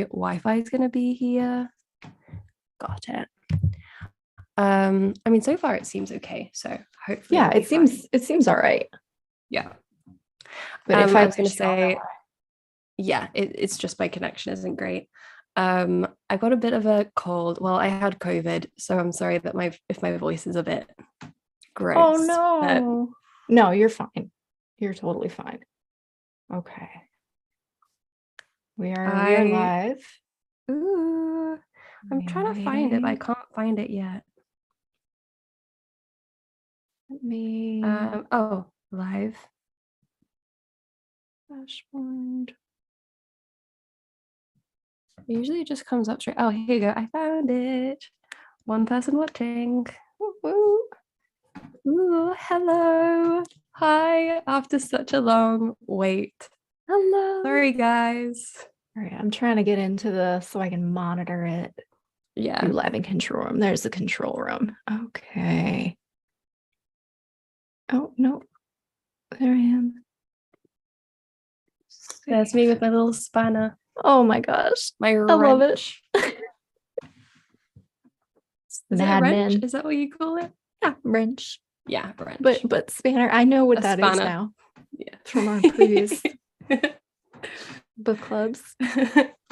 Wi-Fi is going to be here. Got it. I mean, so far it seems okay. So hopefully, yeah, it seems all right. Yeah. But if I was going to say, yeah, it's just my connection isn't great. I got a bit of a cold. Well, I had COVID, so I'm sorry that if my voice is a bit gross. Oh no. No, you're fine. You're totally fine. Okay. We are live. Ooh, I'm trying to find it, but I can't find it yet. Let me oh, live. Dashboard. Usually it just comes up straight. Oh, here you go. I found it. One person watching. Woo-woo. Ooh, hello. Hi, after such a long wait. Hello. Sorry, guys. All right, I'm trying to get into this so I can monitor it. Yeah. Do live in control room. There's the control room. Okay. Oh, no. There I am. There's me with my little spanner. Oh my gosh. My wrench. I love it. Is it a wrench? Is that what you call it? Yeah, wrench. Yeah, wrench. But spanner, I know what that is now. Yeah. From our previous book clubs.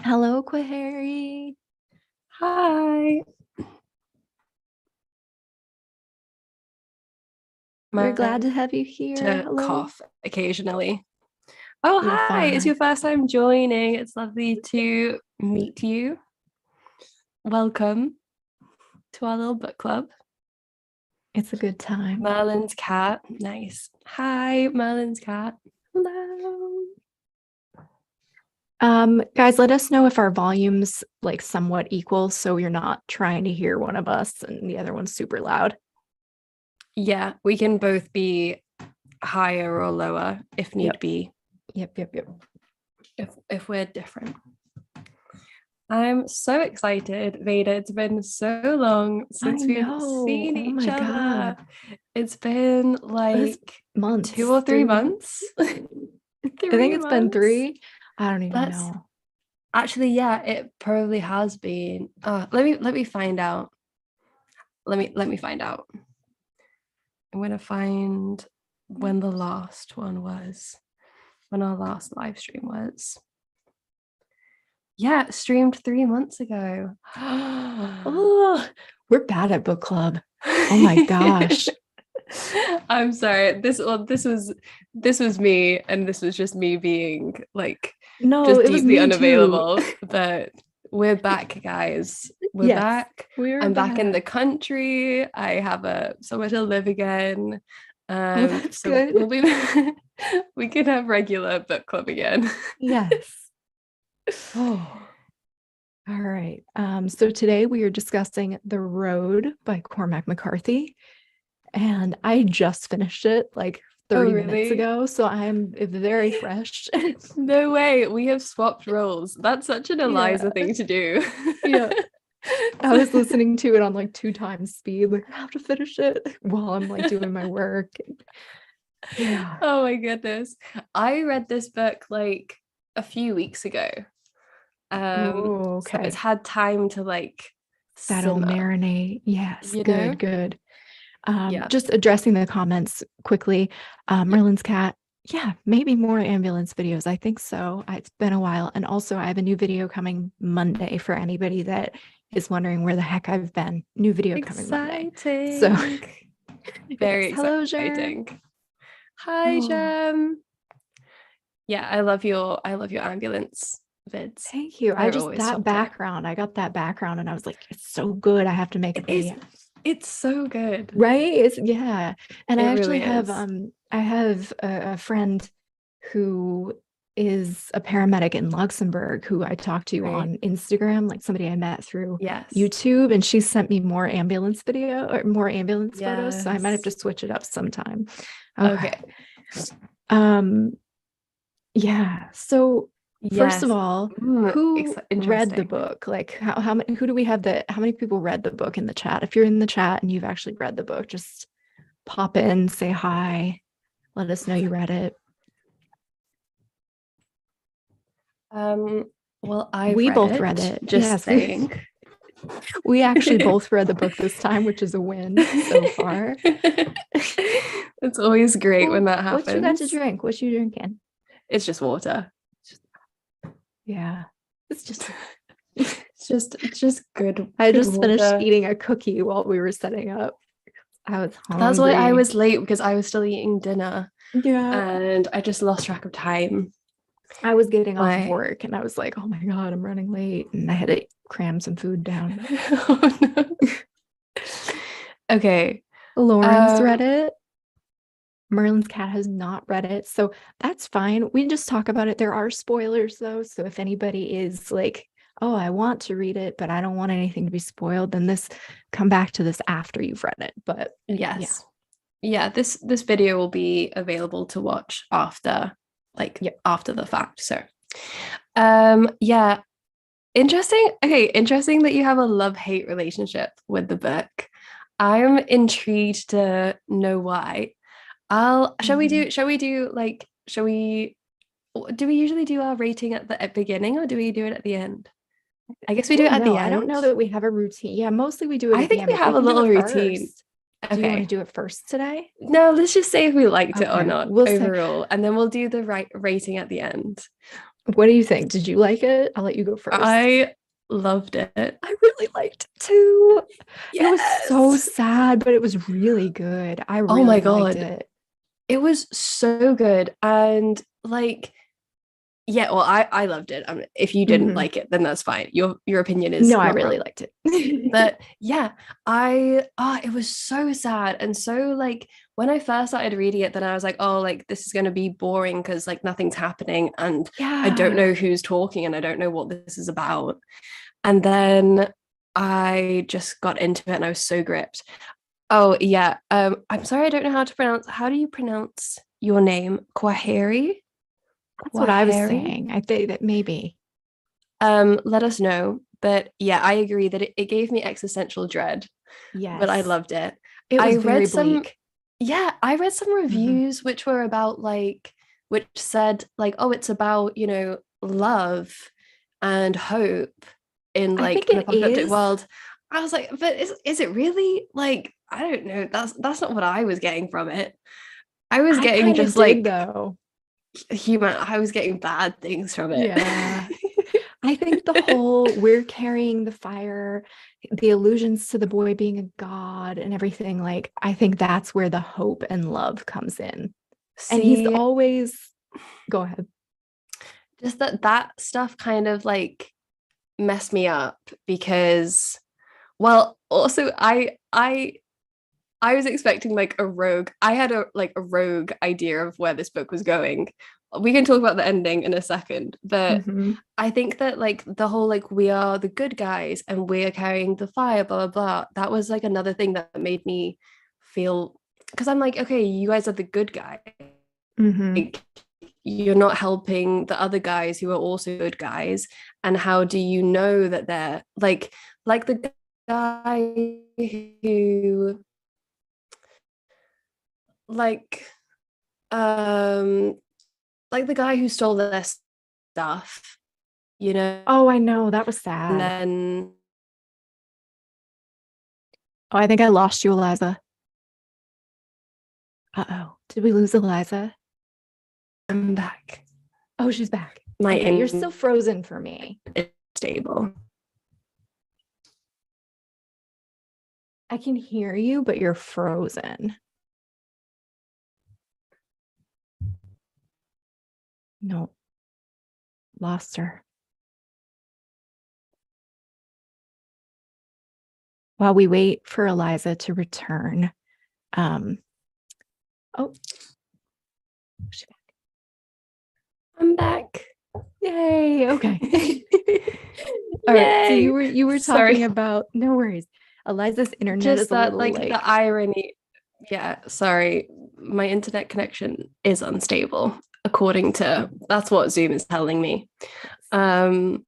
Hello, Quahari. Hi. We're glad to have you here. To cough occasionally. Oh, you're hi. Fine. It's your first time joining. It's lovely to meet you. Welcome to our little book club. It's a good time. Merlin's cat. Nice. Hi, Merlin's cat. Hello. Guys, let us know if our volume's like somewhat equal, so you're not trying to hear one of us and the other one's super loud. Yeah, we can both be higher or lower if need be. Yep. If we're different. I'm so excited, Veda. It's been so long since we've seen each other. God. It's been like months, 2 or 3 months. I think it's been 3. I don't even know. Actually, yeah, it probably has been. Let me find out. Let me find out. I'm gonna find when the last one was, when our last live stream was. Yeah, streamed 3 months ago. Oh, we're bad at book club. Oh my gosh. I'm sorry. This was me, and this was just me being like just deeply unavailable. But we're back, guys. We're back. I'm back in the country. I have somewhere to live again. That's so good. We can have regular book club again. Yes. Oh. All right. So today we are discussing The Road by Cormac McCarthy. And I just finished it like 30 minutes ago, so I'm very fresh. No way, we have swapped roles. That's such an Eliza thing to do. Yeah. I was listening to it on like 2 times speed, like I have to finish it while I'm like doing my work. Yeah. Oh my goodness. I read this book like a few weeks ago. So it's had time to like settle, marinate. Yes, you good. Just addressing the comments quickly. Merlin's cat, maybe more ambulance videos. I think so. It's been a while. And also I have a new video coming Monday for anybody that is wondering where the heck I've been. New video coming Monday. So very exciting. Hi, Jem. Yeah, I love your ambulance vids. Thank you. I got that background and I was like, it's so good. I have to make a video. It's so good, right? And I actually have I have a friend who is a paramedic in Luxembourg who I talked to on Instagram, like somebody I met through YouTube, and she sent me more ambulance photos, so I might have to switch it up sometime. Okay. So first of all, who read the book? Like how many, who do we have how many people read the book in the chat? If you're in the chat and you've actually read the book, just pop in, say hi, let us know you read it. Well, we both read it. Just saying. We actually both read the book this time, which is a win so far. It's always great when that happens. What you got to drink? What you drinking? It's just water. Yeah. It's just good. I just finished eating a cookie while we were setting up. I was hungry. That's why I was late, because I was still eating dinner. Yeah. And I just lost track of time. I was getting off of work and I was like, oh my God, I'm running late. And I had to cram some food down. Oh, no. Okay. Lauren's read it. Merlin's cat has not read it. So that's fine. We just talk about it. There are spoilers though. So if anybody is like, oh, I want to read it, but I don't want anything to be spoiled, then come back to this after you've read it. But yes. Yeah, this video will be available to watch after the fact. So yeah. Interesting. Okay, interesting that you have a love-hate relationship with the book. I'm intrigued to know why. Do we usually do our rating at the beginning, or do we do it at the end? I guess we do it at the end. I don't know that we have a routine. Yeah, mostly we do it at the end. I think we have a little routine. Okay. Do you want to do it first today? No, let's just say if we liked it or not overall, and then we'll do the rating at the end. What do you think? Did you like it? I'll let you go first. I loved it. I really liked it too. Yes. It was so sad, but it was really good. I really liked it. It was so good. And like, yeah, well, I loved it. If you didn't like it, then that's fine. Your opinion is I really liked it. But yeah, it was so sad. And so like when I first started reading it, then I was like, oh, like this is going to be boring because like nothing's happening and I don't know who's talking and I don't know what this is about. And then I just got into it and I was so gripped. Oh yeah. I'm sorry, I don't know how do you pronounce your name? Kwaheri? That's what I was saying. I think that maybe. Let us know. But yeah, I agree that it gave me existential dread. Yes. But I loved it. I read bleak. I read some reviews which were about which said like, oh, it's about, love and hope in like an apocalyptic world. I was like, but is it really? Like, I don't know. That's not what I was getting from it. I was getting just like though. I was getting bad things from it. Yeah. I think the whole we're carrying the fire, the allusions to the boy being a god and everything, like I think that's where the hope and love comes in. And he's always go ahead. Just that stuff kind of like messed me up because, well, also I was expecting like a rogue. I had a rogue idea of where this book was going. We can talk about the ending in a second, but I think that like the whole like we are the good guys and we're carrying the fire, blah blah blah. That was like another thing that made me feel, because I'm like, okay, you guys are the good guys. Like, you're not helping the other guys who are also good guys. And how do you know that they're like the guy who like the guy who stole their stuff, Oh, I know, that was sad. And then I think I lost you, Eliza. Uh-oh, did we lose Eliza? I'm back. Oh, she's back. You're still frozen for me. It's stable. I can hear you, but you're frozen. No. Lost her. While we wait for Eliza to return. Oh. She's back. I'm back. Yay. Okay. All right. So you were talking about, no worries. Eliza's internet just is that like the irony. Yeah, sorry. My internet connection is unstable, according to that's what Zoom is telling me. Yeah,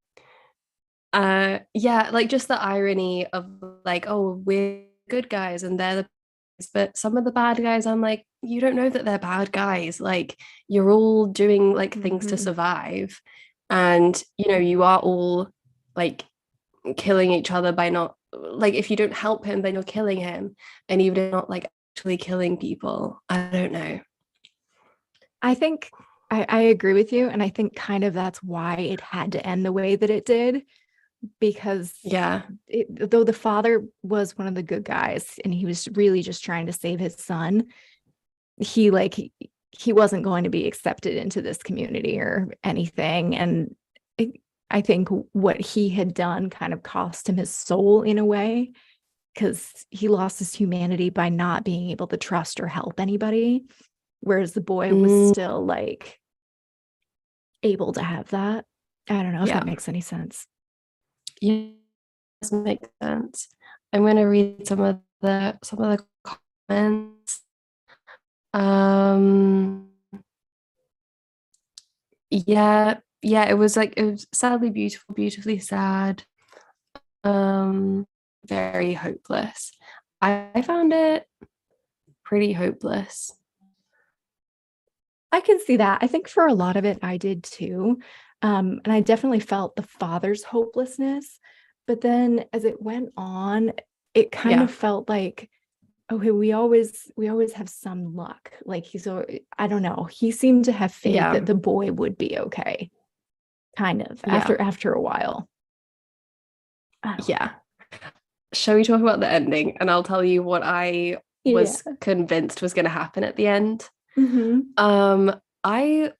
like just the irony of like, oh, we're good guys and they're the, but some of the bad guys, I'm like, you don't know that they're bad guys. Like, you're all doing like things to survive, and you are all like killing each other by not, like, if you don't help him then you're killing him, and even if not like actually killing people. I don't know. I think I agree with you, and I think kind of that's why it had to end the way that it did, because though the father was one of the good guys and he was really just trying to save his son, he wasn't going to be accepted into this community or anything. And I think what he had done kind of cost him his soul in a way, because he lost his humanity by not being able to trust or help anybody, whereas the boy was still like able to have that. I don't know if that makes any sense. Yeah, it does make sense. I'm going to read some of the comments. It was sadly beautiful, beautifully sad, very hopeless. I found it pretty hopeless. I can see that. I think for a lot of it I did too, and I definitely felt the father's hopelessness, but then as it went on, it kind of felt like, okay, we always have some luck. Like I don't know, he seemed to have faith that the boy would be okay, kind of, after a while. Shall we talk about the ending, and I'll tell you what I was convinced was going to happen at the end? I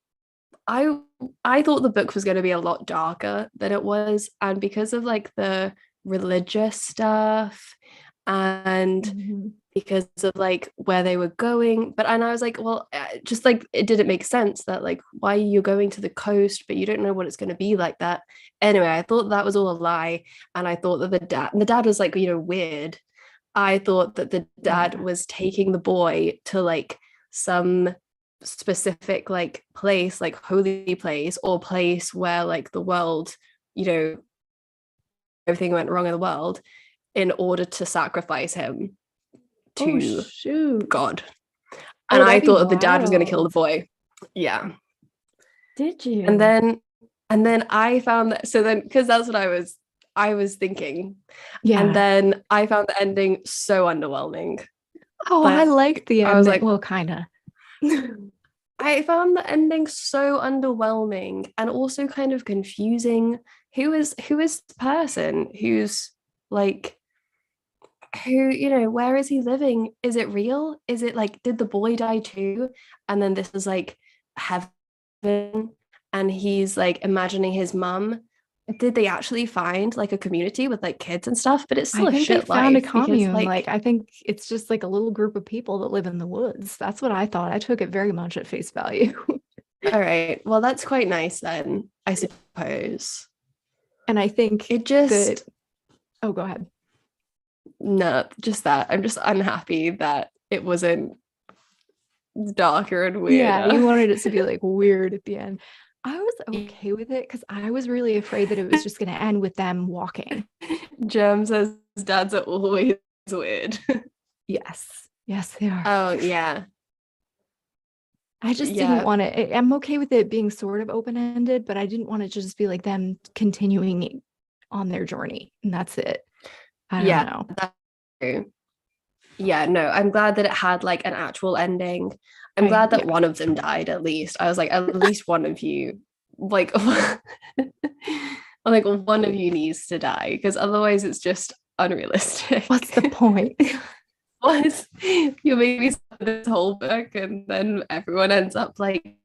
thought the book was going to be a lot darker than it was, and because of like the religious stuff and because of like where they were going, and I was like, well, just like it didn't make sense that like, why are you going to the coast but you don't know what it's going to be like that. Anyway, I thought that was all a lie, and I thought that the dad was like, weird. I thought that the dad was taking the boy to like some specific like place, like holy place, or place where like the world, everything went wrong in the world, in order to sacrifice him to God. And I thought that the dad was going to kill the boy. Yeah. Did you? And then I found that, so then, because that's what I was thinking. Yeah. And then I found the ending so underwhelming. Oh, I liked the ending. I was like, well, kind of. I found the ending so underwhelming and also kind of confusing. Who is the person who's like, where is he living? Is it real? Is it like, did the boy die too? And then this is like heaven, and he's like imagining his mum. Did they actually find like a community with like kids and stuff? But it's still a shit life. I think they found a commune. Like I think it's just like a little group of people that live in the woods. That's what I thought. I took it very much at face value. All right. Well, that's quite nice then, I suppose. And I think it just... Oh, go ahead. No, just that. I'm just unhappy that it wasn't darker and weirder. Yeah, you wanted it to be like weird at the end. I was okay with it because I was really afraid that it was just going to end with them walking. Germ says dads are always weird. Yes, they are. Oh, yeah. I just didn't want it. I'm okay with it being sort of open-ended, but I didn't want it to just be like them continuing on their journey, and that's it. I don't know. That's true. Yeah, no, I'm glad that it had like an actual ending. I'm glad that one of them died at least. I was like, at least one of you, like, like one of you needs to die, because otherwise it's just unrealistic. What's the point? You maybe start this whole book and then everyone ends up like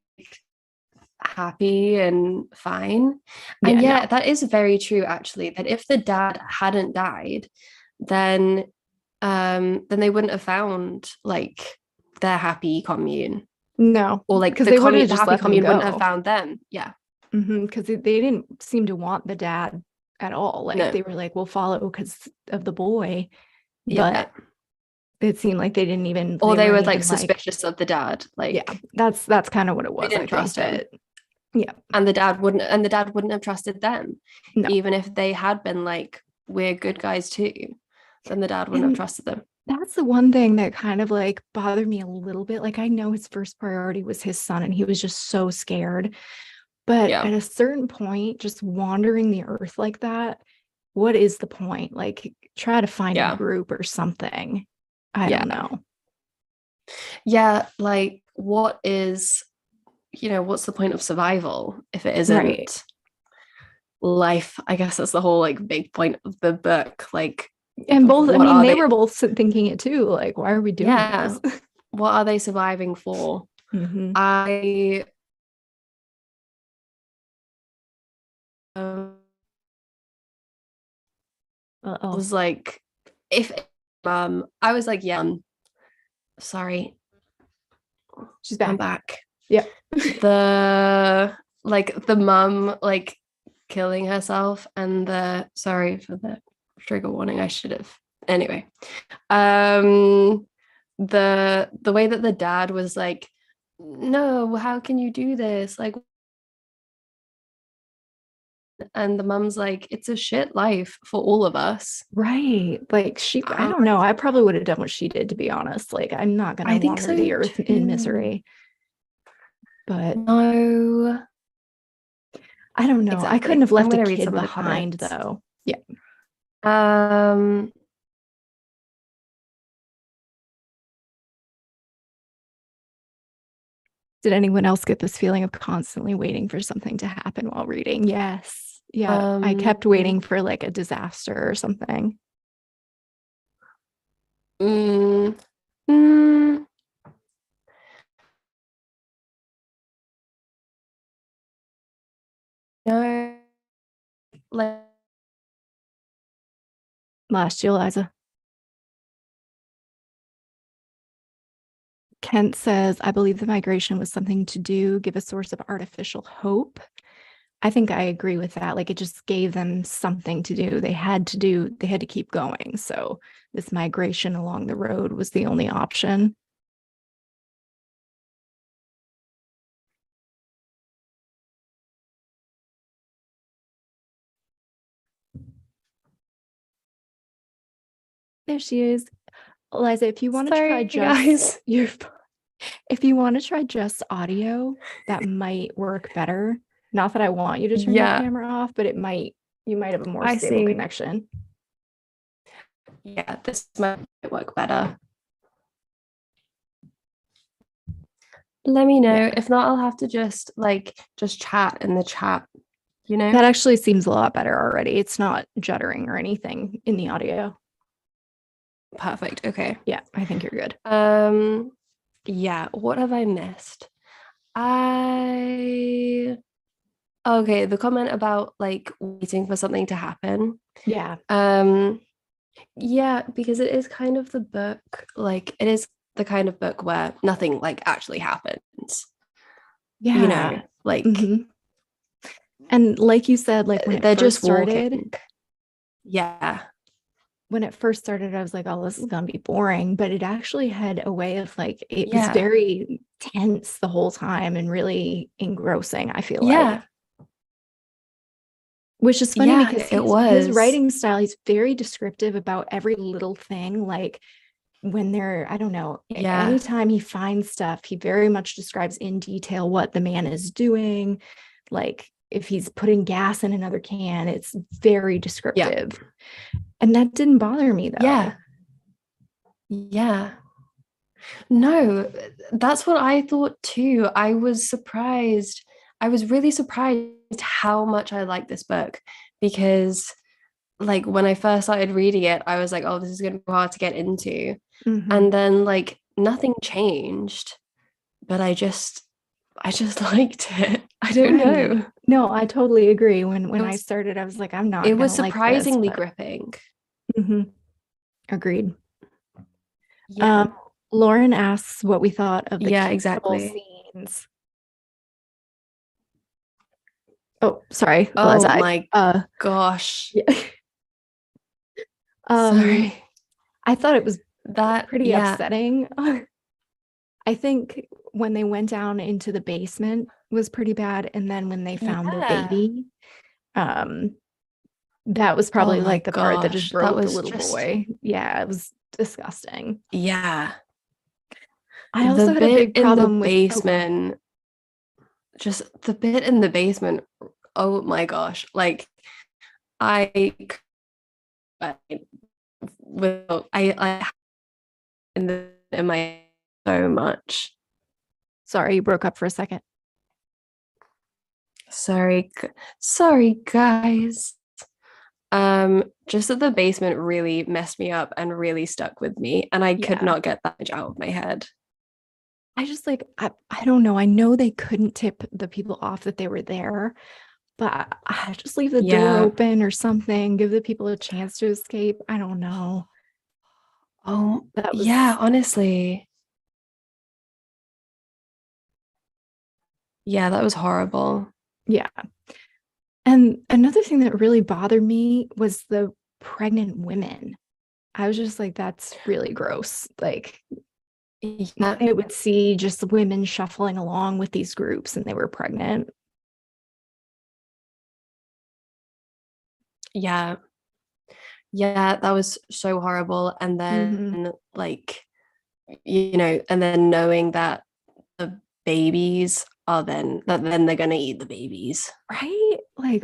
happy and fine. And that is very true actually, that if the dad hadn't died, then they wouldn't have found like their happy commune. No, or like the happy commune wouldn't have found them. Because they didn't seem to want the dad at all. Like they were like, we'll follow because of the boy, but it seemed like they didn't even, or they were like suspicious of the dad. Like that's kind of what it was. They didn't trust him. Yeah, and the dad wouldn't have trusted them. Even if they had been like, we're good guys too, then the dad wouldn't have trusted them. That's the one thing that kind of like bothered me a little bit. Like I know his first priority was his son and he was just so scared, But at a certain point, just wandering the earth like that, what is the point? Like, try to find a group or something. I don't know. Yeah, like, what is, what's the point of survival if it isn't life? I guess that's the whole, like, big point of the book. Like, and both, I mean, they were both thinking it too. Like, why are we doing this? What are they surviving for? I was like, if I was like, yeah, sorry, she's back. I'm back. Yeah. The mum like killing herself, and sorry for the trigger warning, I should have. Anyway, the way that the dad was like, no, how can you do this? Like, and the mum's like, it's a shit life for all of us. Right. Like, I don't know. I probably would have done what she did, to be honest. Like, I'm not going to wander the earth in misery. But no, I don't know. Exactly. I couldn't have left a kid behind, though. Yeah. Did anyone else get this feeling of constantly waiting for something to happen while reading? Yes. Yeah. I kept waiting for like a disaster or something. No. Like, lost you, Eliza. Kent says, I believe the migration was something to give a source of artificial hope. I think I agree with that. Like, it just gave them something to do. They had to keep going. So this migration along the road was the only option. There she is. Eliza, if you want to try if you want to try just audio, that might work better. Not that I want you to turn your camera off, but you might have a more stable connection. Yeah, this might work better. Let me know. Yeah. If not, I'll have to just chat in the chat, That actually seems a lot better already. It's not juddering or anything in the audio. Perfect. Okay. Yeah, I think you're good. Yeah, what have I missed? Okay, the comment about like waiting for something to happen. Yeah. Yeah, because it is kind of the book, like it is the kind of book where nothing like actually happens. Yeah. And like you said, like when they're just started. Walking. Yeah. When it first started, I was like, oh, this is going to be boring. But it actually had a way of like, it was very tense the whole time and really engrossing, I feel like. Which is funny because his writing style, he's very descriptive about every little thing. Like when they're, I don't know, anytime he finds stuff, he very much describes in detail what the man is doing. Like if he's putting gas in another can, it's very descriptive. And that didn't bother me though. Yeah. No, that's what I thought too. I was surprised. I was really surprised how much I liked this book, because like when I first started reading it, I was like, oh, this is going to be hard to get into. And then like nothing changed, but I just liked it. I don't know. No, I totally agree. When I started, I was like, I'm not. It was surprisingly gripping. Agreed. Lauren asks what we thought of the scenes. Oh, sorry. Oh my gosh. Sorry. I thought it was pretty upsetting. I think when they went down into the basement was pretty bad, and then when they found the baby, that was probably like the part that just broke the little boy. Yeah, it was disgusting. Yeah. I also had a big problem with the basement. just the bit in the basement. Oh my gosh. Like I will I in my so much. Sorry, you broke up for a second. Sorry guys. Just that the basement really messed me up and really stuck with me, and I could not get that image out of my head. I just like I don't know. I know they couldn't tip the people off that they were there, but I just leave the door open or something, give the people a chance to escape. I don't know. Oh, that was honestly. Yeah, that was horrible. Yeah. And another thing that really bothered me was the pregnant women. I was just like, that's really gross. Like, it would see just women shuffling along with these groups and they were pregnant. Yeah. Yeah, that was so horrible. And then like, and then knowing that the babies are then they're gonna eat the babies. Right? Like,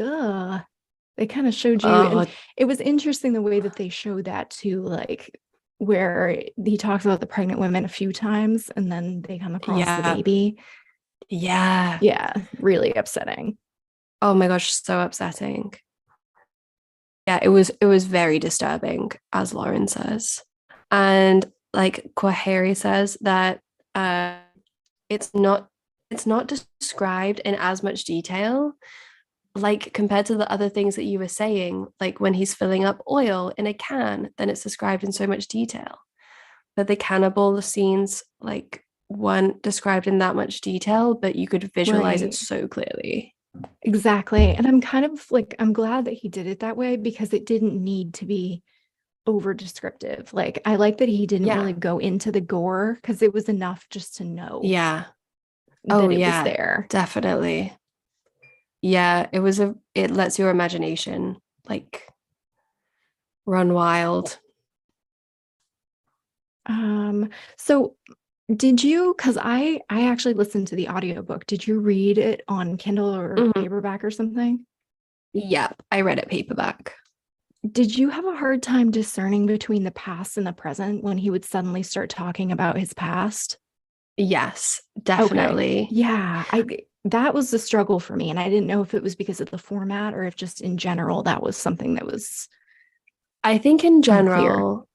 they kind of showed you, and it was interesting the way that they showed that too, like where he talks about the pregnant women a few times and then they come across the baby. Yeah, really upsetting. Oh my gosh, so upsetting. Yeah, it was very disturbing, as Lauren says. And like Kwaheri says that it's not described in as much detail, like compared to the other things that you were saying, like when he's filling up oil in a can, then it's described in so much detail. But the cannibal scenes like weren't described in that much detail, but you could visualize it so clearly. Exactly. And I'm kind of like, I'm glad that he did it that way because it didn't need to be over descriptive. Like, I like that he didn't really go into the gore because it was enough just to know. That it was there. Definitely. Yeah, it lets your imagination like run wild. So did you, because I actually listened to the audiobook. Did you read it on Kindle or paperback or something? Yeah, I read it paperback. Did you have a hard time discerning between the past and the present when he would suddenly start talking about his past? Yes, definitely. Okay. Yeah, that was the struggle for me. And I didn't know if it was because of the format or if just in general that was something that was I think in general.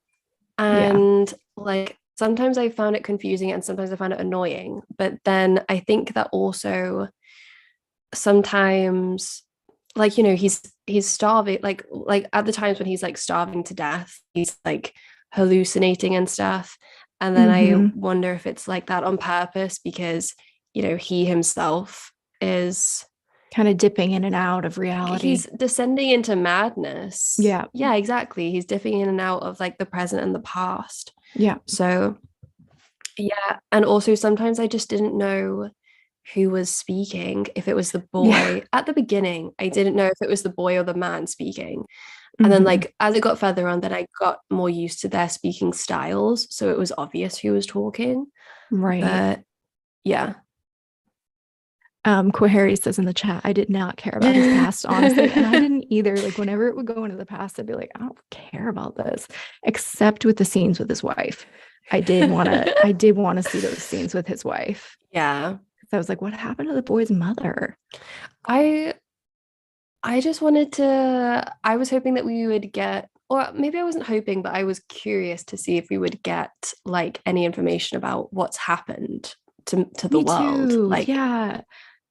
Unclear. And like sometimes I found it confusing and sometimes I found it annoying. But then I think that also sometimes like he's starving, like at the times when he's like starving to death, he's like hallucinating and stuff. And then I wonder if it's like that on purpose because he himself is kind of dipping in and out of reality. He's descending into madness. Yeah, exactly. He's dipping in and out of like the present and the past. Yeah. So yeah, and also sometimes I just didn't know who was speaking, if it was the boy. At the beginning I didn't know if it was the boy or the man speaking, and then like as it got further on, then I got more used to their speaking styles, so it was obvious who was talking. But yeah. Kwaheri says in the chat, I did not care about his past, honestly. And I didn't either. Like whenever it would go into the past, I'd be like, I don't care about this, except with the scenes with his wife. I did want to see those scenes with his wife. Yeah. I was like, what happened to the boy's mother? I just wanted to, I was hoping that we would get, or maybe I wasn't hoping, but I was curious to see if we would get like any information about what's happened to the world. Too. Like, yeah,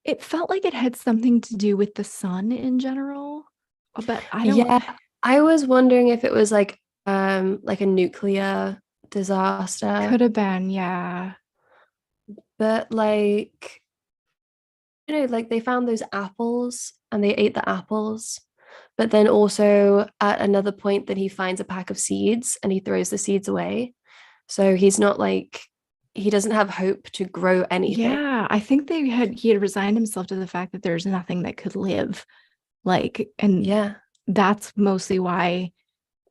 it felt like it had something to do with the sun in general, but I don't. Yeah, I was wondering if it was like a nuclear disaster. Could have been, yeah. But like, like they found those apples and they ate the apples. But then also at another point, then he finds a pack of seeds and he throws the seeds away. So he's not like, he doesn't have hope to grow anything. Yeah, I think he had resigned himself to the fact that there's nothing that could live. Like, and yeah, that's mostly why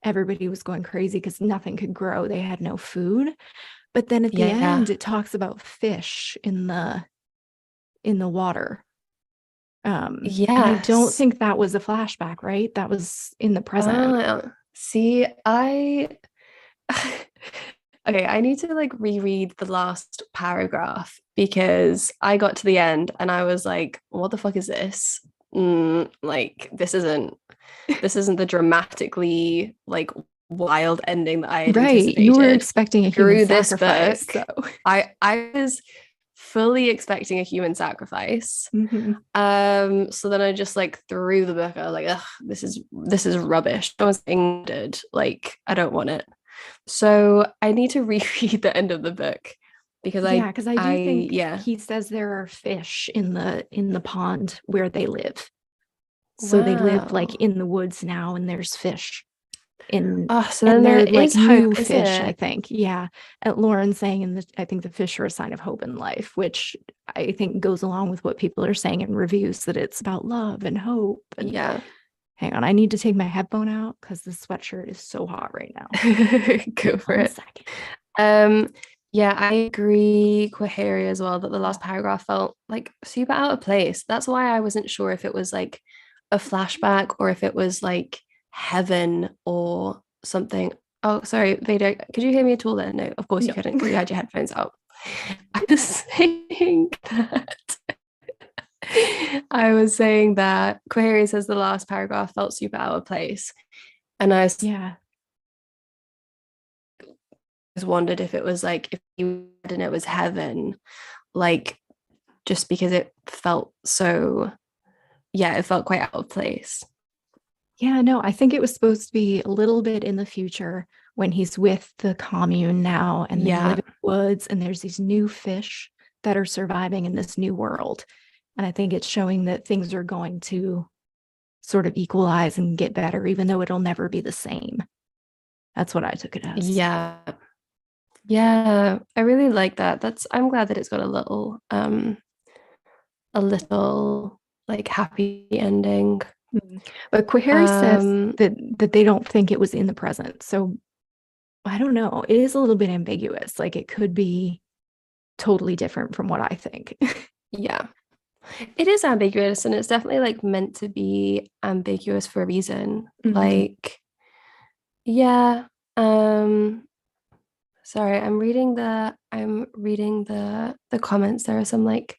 everybody was going crazy because nothing could grow. They had no food. But then at the end, it talks about fish in the water. And I don't Yes. think that was a flashback, right? That was in the present. See, okay, I need to like reread the last paragraph because I got to the end and I was like, what the fuck is this? Like this isn't the dramatically like wild ending that I had Right. You were anticipated. expecting a human Through this sacrifice, book, so I was fully expecting a human sacrifice. Mhm. So then I just like threw the book. I was like, ugh, this is rubbish. No one's ended. Like, I don't want it. So I need to reread the end of the book because Yeah, because I do think yeah. he says there are fish in the pond where they live. So they live like Wow. in the woods now, and there's fish in, Oh, so then and there they're like is hope, new is fish, I it? think. Yeah. And Lauren's saying I think the fish are a sign of hope in life, which I think goes along with what people are saying in reviews, that it's about love and hope. And Yeah. hang on, I need to take my headphone out because this sweatshirt is so hot right now. Go for 1 it. second. Yeah, I agree, Quaheri, as well, that the last paragraph felt like super out of place. That's why I wasn't sure if it was like a flashback or if it was like heaven or something. Oh, sorry, Veda, could you hear me at all then? No, of course you No. couldn't because you had your headphones out. I was saying that I was saying that Quaheri says the last paragraph felt super out of place. And I Yeah. wondered if it was like if you and it was heaven, like just because it felt so, yeah, it felt quite out of place. Yeah, no, I think it was supposed to be a little bit in the future when he's with the commune now and they Yeah. live in the woods and there's these new fish that are surviving in this new world. And I think it's showing that things are going to sort of equalize and get better, even though it'll never be the same. That's what I took it as. Yeah. Yeah. I really like that. I'm glad that it's got a little like happy ending. Mhm. But Quaheri says Um, that they don't think it was in the present. So I don't know. It is a little bit ambiguous. Like it could be totally different from what I think. yeah. It is ambiguous and it's definitely like meant to be ambiguous for a reason. Mhm. Like, yeah. Um, sorry, I'm reading the comments. There are some like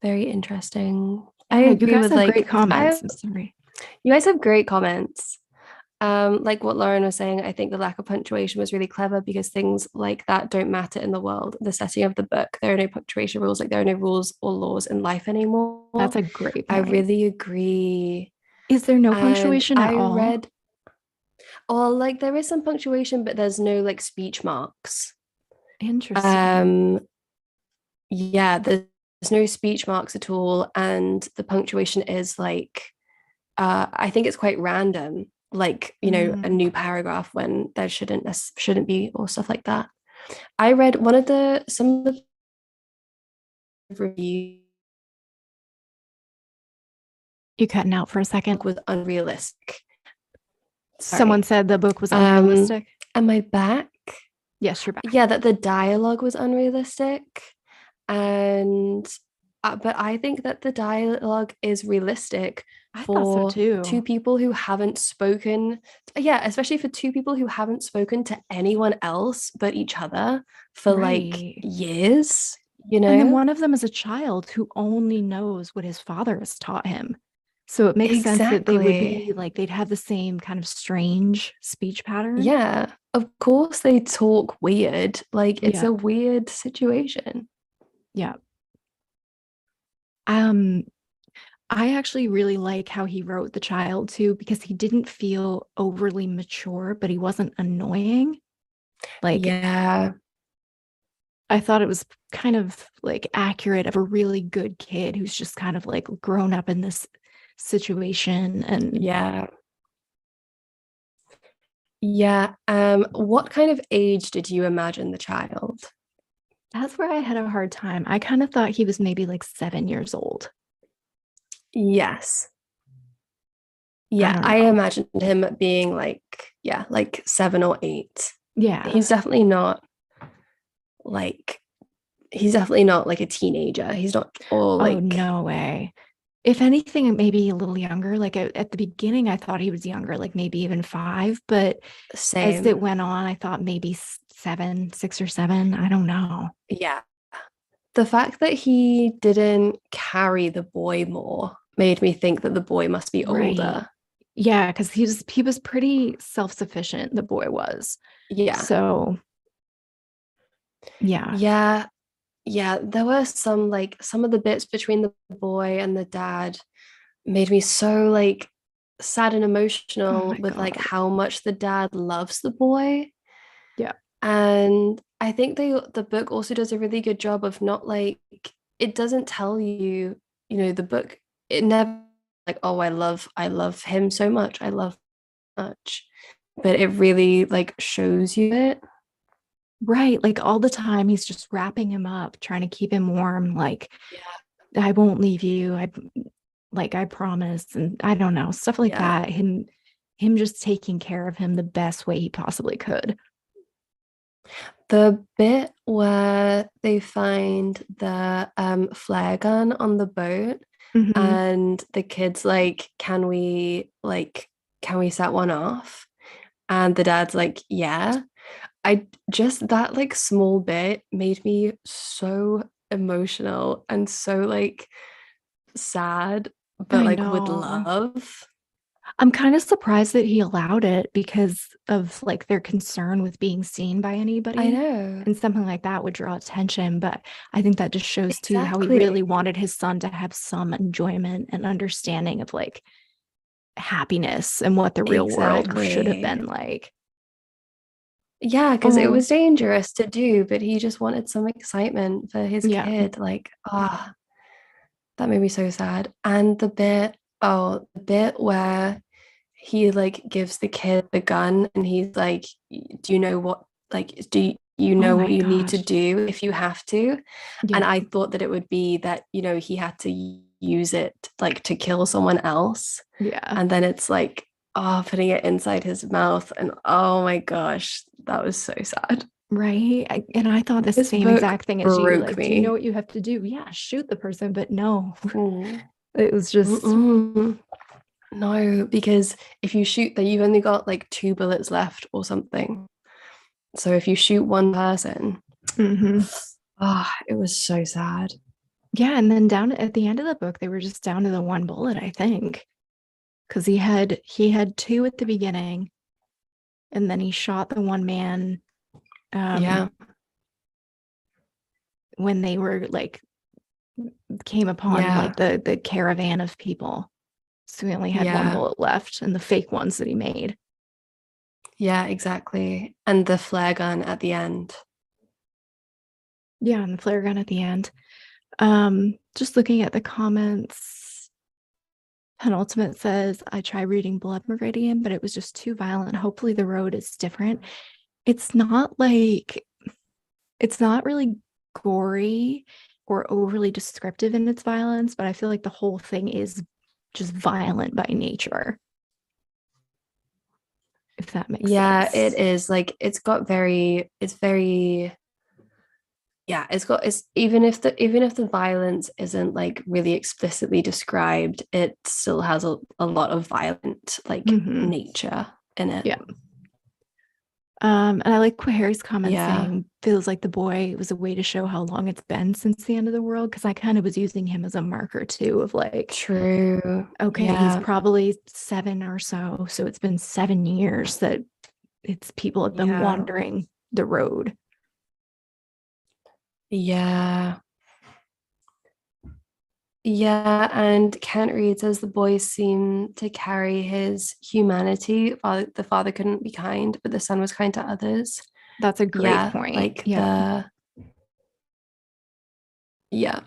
very interesting. I Yeah, you agree guys with have great like comments. I'm sorry. you guys have great comments. Like what Lauren was saying, I think the lack of punctuation was really clever because things like that don't matter in the world. The setting of the book, there are no punctuation rules, like there are no rules or laws in life anymore. That's a great I point. really agree. Is there no And punctuation at I all? read, oh, like there is some punctuation, but there's no like speech marks. Interesting. Um, yeah, there's no speech marks at all, and the punctuation is like, I think it's quite random, like a Mm. new paragraph when there shouldn't be or stuff like that. I read one of the some of the reviews You cutting out for a second. was unrealistic. Someone Sorry. said the book was Um, unrealistic. am I back? Yes, you're back. Yeah, that the dialogue was unrealistic. And but I think that the dialogue is realistic I thought so for two too. people who haven't spoken. Yeah, especially for two people who haven't spoken to anyone else but each other for like Right. years, And then one of them is a child who only knows what his father has taught him. So it makes sense that they would Exactly. be like, they'd have the same kind of strange speech pattern. Yeah, of course they talk weird. Like it's Yeah. a weird situation. Yeah. Um, I actually really like how he wrote the child too, because he didn't feel overly mature, but he wasn't annoying. Like, Yeah. I thought it was kind of like accurate of a really good kid who's just kind of like grown up in this situation. And Yeah. Yeah. What kind of age did you imagine the child? that's where I had a hard time. I kind of thought he was maybe like 7 years old. Yes. I Yeah, don't I know. imagined him being like, yeah, like 7 or 8. Yeah. He's definitely not like he's definitely not like a teenager. He's not all Oh, like no way. If anything, maybe a little younger. Like at the beginning, I thought he was younger, like maybe even 5. But as it went on, I thought maybe 7, 6 or 7. I don't know. Yeah. The fact that he didn't carry the boy more made me think that the boy must be older. Yeah, because he was pretty self-sufficient, the boy was. Yeah. So yeah. Yeah. Yeah. There were some of the bits between the boy and the dad made me so like sad and emotional with like how much the dad loves the boy. Yeah. And I think the book also does a really good job of not like, it doesn't tell you, the book, it never like, oh, I love him so much. I love much. But it really like shows you it. Right. Like all the time he's just wrapping him up, trying to keep him warm. Like, yeah. I won't leave you. I promise. And I don't know, stuff like that. Him just taking care of him the best way he possibly could. The bit where they find the flare gun on the boat, and the kid's like, can we set one off? And the dad's like, yeah. I just, that like small bit made me so emotional and so like sad, but like with love. I'm kind of surprised that he allowed it because of like their concern with being seen by anybody. I know. And something like that would draw attention. But I think that just shows too how he really wanted his son to have some enjoyment and understanding of like happiness and what the real world should have been like. Yeah, because it was dangerous to do, but he just wanted some excitement for his kid. Like, that made me so sad. And the bit where he like gives the kid the gun and he's like, do you know what, like, do you know what you need to do if you have to? Yeah. And I thought that it would be that, he had to use it like to kill someone else. Yeah. And then it's like, putting it inside his mouth. And oh my gosh, that was so sad. Right. And I thought the same exact thing as you. Like, do you know what you have to do? Yeah, shoot the person. But no, it was just. No, because if you shoot that, you've only got like 2 bullets left or something. So if you shoot one person, it was so sad. Yeah, and then down at the end of the book, they were just down to the 1 bullet, I think, because he had 2 at the beginning, and then he shot the one man. When they were like came upon like the caravan of people. So we only had 1 bullet left, and the fake ones that he made. Yeah, exactly. And the flare gun at the end. Yeah, and the flare gun at the end. Just looking at the comments, Penultimate says, I tried reading Blood Meridian, but it was just too violent. Hopefully the road is different. It's not really gory or overly descriptive in its violence, but I feel like the whole thing is just violent by nature. If that makes sense. Yeah, it is. Like it's even if the violence isn't like really explicitly described, it still has a lot of violent like nature in it. Yeah. And I like Harry's comment saying feels like the boy was a way to show how long it's been since the end of the world, because I kind of was using him as a marker too of like, true. Okay, he's probably 7 or so. So it's been 7 years that people have been wandering the road. Yeah. Yeah, and Kent Reed says the boys seem to carry his humanity. The father couldn't be kind, but the son was kind to others. That's a great point. Like yeah. Yeah,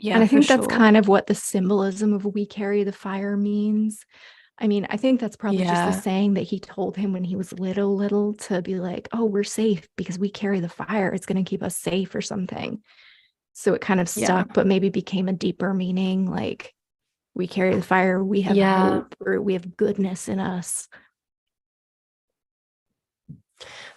and I think that's kind of what the symbolism of we carry the fire means. I mean, I think that's probably just the saying that he told him when he was little to be like, oh, we're safe because we carry the fire. It's going to keep us safe or something. So it kind of stuck, but maybe became a deeper meaning. Like we carry the fire, we have hope, or we have goodness in us.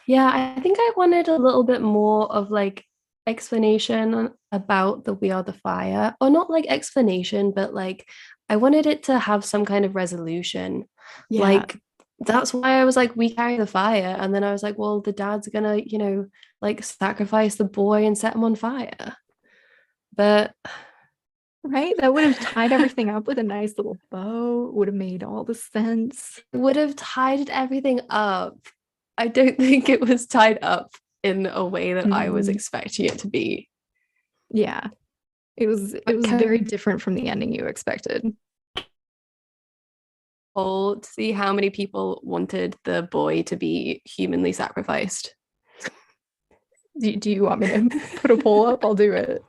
Yeah, I think I wanted a little bit more of like explanation about the We Are the Fire, or not like explanation, but like I wanted it to have some kind of resolution. Yeah. Like that's why I was like, we carry the fire. And then I was like, well, the dad's gonna, like sacrifice the boy and set him on fire. But right, that would have tied everything up with a nice little bow. Would have made all the sense. Would have tied everything up. I don't think it was tied up in a way that I was expecting it to be. Yeah. It was very different from the ending you expected. To see how many people wanted the boy to be humanly sacrificed. Do you want me to put a poll up? I'll do it.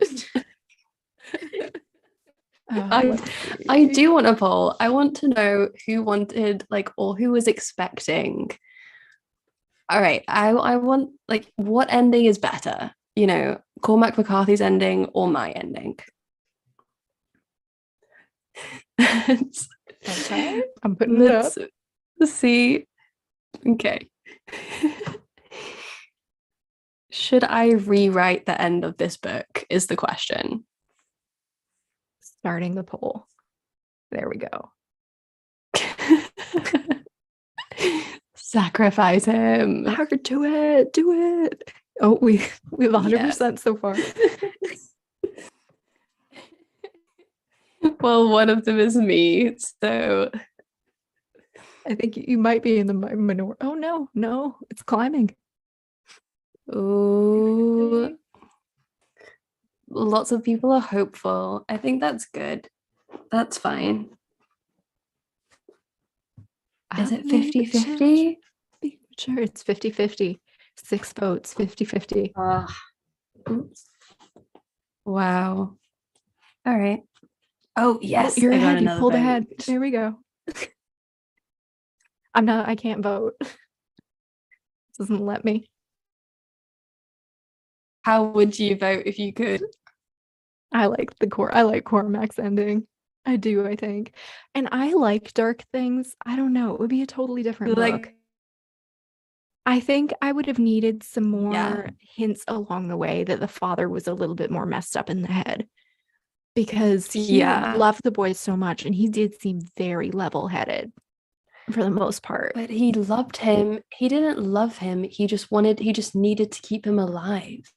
I do want a poll. I want to know who wanted, like, or who was expecting. All right, I want, like, what ending is better? Cormac McCarthy's ending or my ending? Okay, I'm putting it up. Let's see. Okay. Should I rewrite the end of this book is the question. Starting the poll. There we go. Sacrifice him. Do it. Oh, we have 100% so far. Well, one of them is me, so I think you might be in the minority. Oh no, it's climbing. Ooh. Lots of people are hopeful. I think that's good. That's fine. Is it 50-50? Sure, it's 50-50. 6 votes, 50-50. Oops. Wow. All right. Oh, yes. You're ahead. You pulled ahead. There we go. I can't vote. It doesn't let me. How would you vote if you could? I like Cormac's ending. I do, I think. And I like dark things. I don't know. It would be a totally different book. I think I would have needed some more hints along the way that the father was a little bit more messed up in the head. Because he loved the boys so much, and he did seem very level-headed for the most part. But he loved him. He didn't love him. He just needed to keep him alive.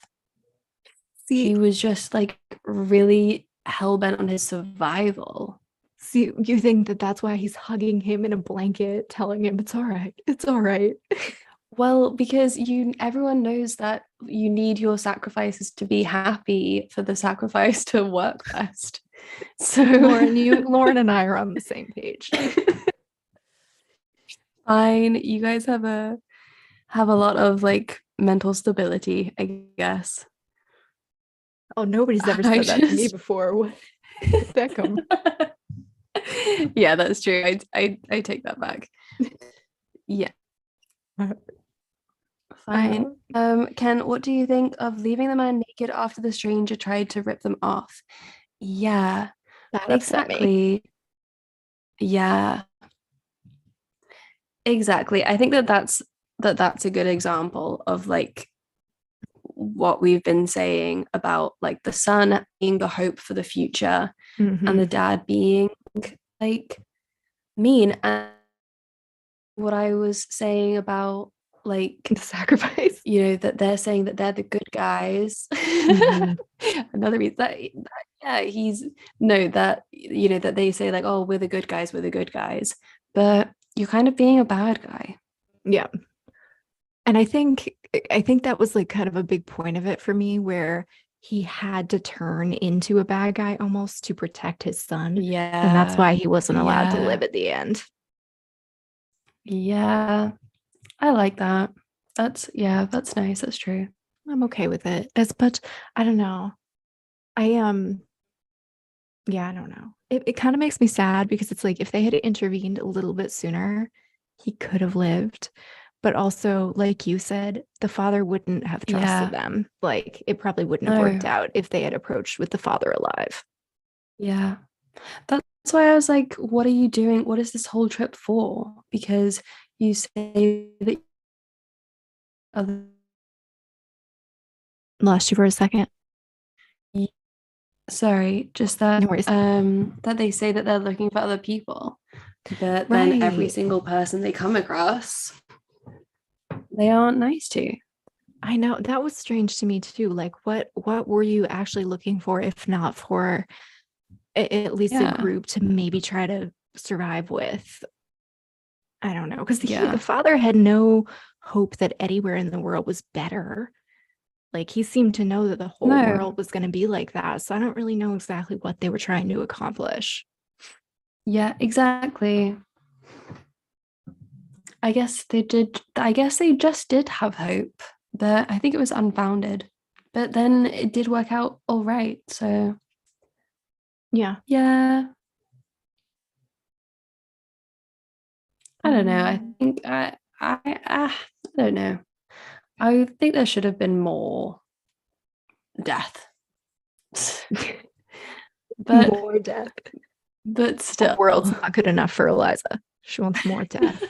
See, he was just like really hell-bent on his survival. See, you think that that's why he's hugging him in a blanket, telling him it's all right. It's all right. Well, because everyone knows that you need your sacrifices to be happy for the sacrifice to work best. So Lauren and I are on the same page. Fine. You guys have a lot of like mental stability, I guess. Oh, nobody's ever said that to me before. What did that come? Yeah, that's true. I take that back. Yeah. Fine. Ken, what do you think of leaving the man naked after the stranger tried to rip them off? Yeah, that exactly. Yeah, exactly. I think that's a good example of like what we've been saying about like the son being the hope for the future and the dad being like mean. And what I was saying about like the sacrifice, that they're saying that they're the good guys. Another reason that that they say like, oh, we're the good guys, but you're kind of being a bad guy. Yeah. And I think that was like kind of a big point of it for me, where he had to turn into a bad guy almost to protect his son. Yeah. And that's why he wasn't allowed to live at the end. Yeah. I like that. That's nice. That's true. I'm okay with it. But I don't know. I don't know. It kind of makes me sad because it's like if they had intervened a little bit sooner, he could have lived. But also, like you said, the father wouldn't have trusted them. Like it probably wouldn't have worked out if they had approached with the father alive. Yeah. That's why I was like, what are you doing? What is this whole trip for? Because you say that Lost you for a second. Sorry, just that No worries. that they say that they're looking for other people, but then every single person they come across, they aren't nice to. I know that was strange to me too. Like, what were you actually looking for, if not for at least a group to maybe try to survive with? I don't know, because the father had no hope that anywhere in the world was better. Like, he seemed to know that the whole world was going to be like that. So I don't really know exactly what they were trying to accomplish. Yeah, exactly. I guess they just did have hope, but I think it was unfounded. But then it did work out all right. So yeah. I don't know. I think I don't know. I think there should have been more death. But more death. But still, the world's not good enough for Eliza. She wants more death.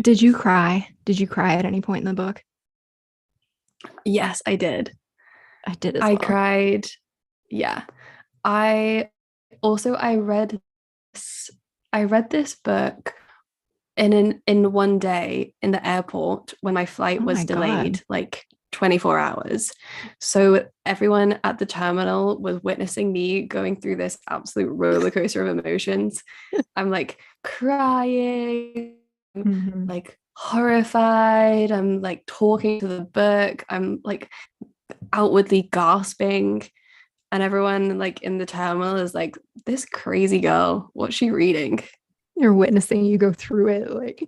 Did you cry? Did you cry at any point in the book? Yes, I did. I did as well. I cried. Yeah. I read this book in one day in the airport when my flight was delayed like 24 hours. So everyone at the terminal was witnessing me going through this absolute roller coaster of emotions. I'm like crying, like horrified. I'm like talking to the book. I'm like outwardly gasping. And everyone like in the terminal is like, this crazy girl, what's she reading? You're witnessing you go through it. Like,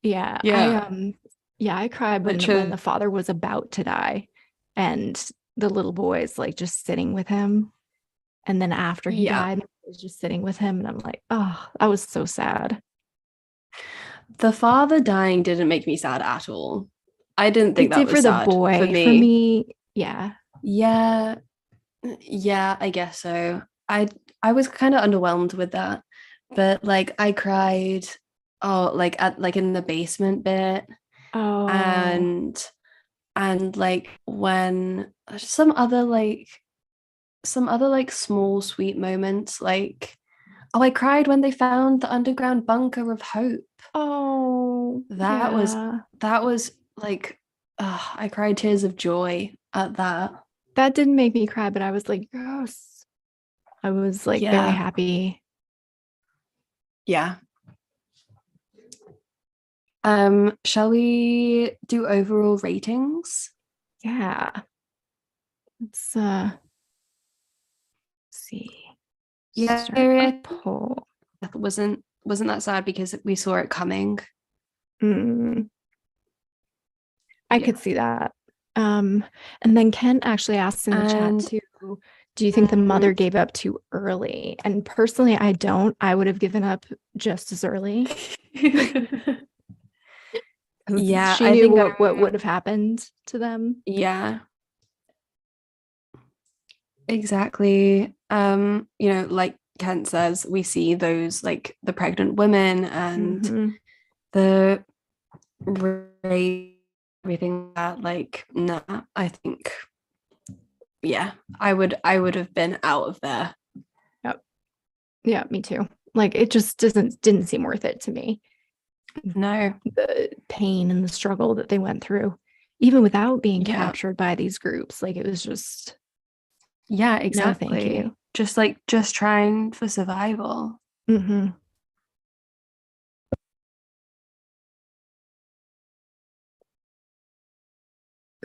yeah. I cried when the father was about to die and the little boy's like just sitting with him. And then after he died, I was just sitting with him and I'm like, oh, I was so sad. The father dying didn't make me sad at all. I didn't think that was for sad the boy. For me, yeah. Yeah, I guess so. I was kind of underwhelmed with that, but like I cried, like at like in the basement bit, and like when some other like small sweet moments, like I cried when they found the underground bunker of hope. That was like, I cried tears of joy at that. That didn't make me cry, but I was like, yes. I was like very happy. Yeah. Shall we do overall ratings? Yeah. Let's see. Yeah, poll. Wasn't that sad because we saw it coming? I could see that. And then Ken actually asks in the chat too, do you think the mother gave up too early? And personally, I don't. I would have given up just as early. Yeah, she knew what would have happened to them. Yeah. Exactly. Like Kent says, we see those like the pregnant women and the rape, everything that like, nah, I think I would have been out of there. Yep. Yeah, me too. Like it just didn't seem worth it to me. No. The pain and the struggle that they went through, even without being captured by these groups. Like it was just exactly. No, thank you. Just trying for survival.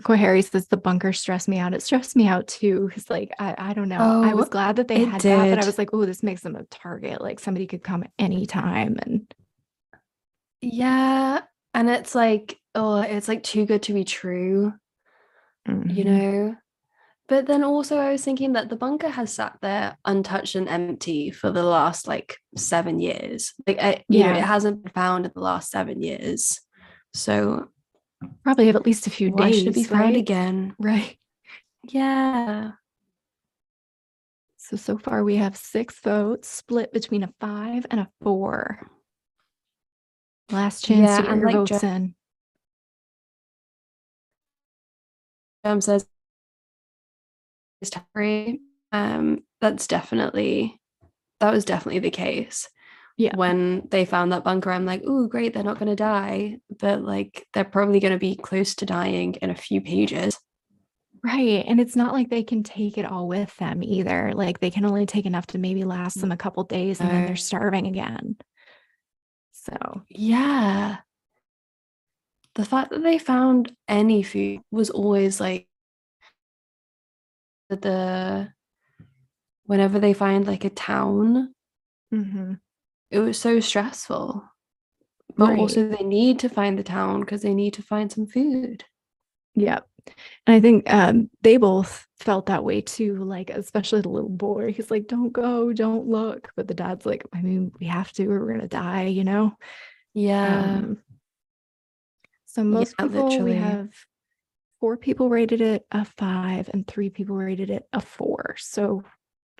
Harry says the bunker stressed me out. It stressed me out too. Because like I don't know. I was glad that they had that, but I was like, oh, this makes them a target. Like somebody could come at any time. And and it's like, oh, it's like too good to be true. You know? But then also I was thinking that the bunker has sat there untouched and empty for the last like 7 years. Like it hasn't been found in the last 7 years. So probably have at least a few days. Should it be found again? Right. Yeah. So far we have 6 votes split between a 5 and a 4. Last chance to get your votes in. says is temporary. That was definitely the case. Yeah. When they found that bunker, I'm like, oh, great, they're not going to die, but like they're probably going to be close to dying in a few pages. Right. And it's not like they can take it all with them either. Like they can only take enough to maybe last them a couple days and then they're starving again. So, yeah. The fact that they found any food was always like the whenever they find like a town, it was so stressful. But right. also they need to find the town because they need to find some food. Yeah. And I think they both felt that way too, like especially the little boy. He's like, don't go, don't look. But the dad's like, I mean, we have to, or we're gonna die, you know? Yeah. So most people, literally. we have 4 people rated it a 5 and 3 people rated it a 4. So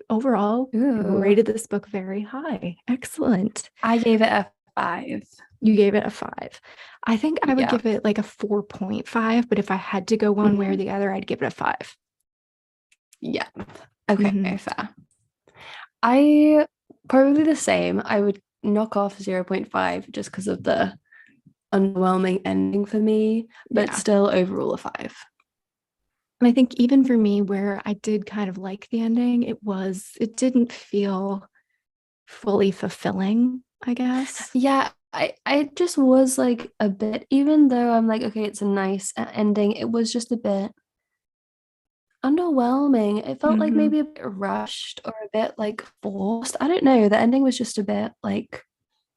overall, people rated this book very high. Excellent. I gave it a 5. You gave it a 5. I think I would give it like a 4.5, but if I had to go one way or the other, I'd give it a 5. Yeah. Okay, fair. I probably the same. I would knock off 0.5 just because of the underwhelming ending for me, but still overall a 5. And I think even for me, where I did kind of like the ending, it didn't feel fully fulfilling, I guess. Yeah, I just was like a bit, even though I'm like, okay, it's a nice ending, it was just a bit underwhelming. It felt like maybe a bit rushed or a bit like forced. I don't know. The ending was just a bit like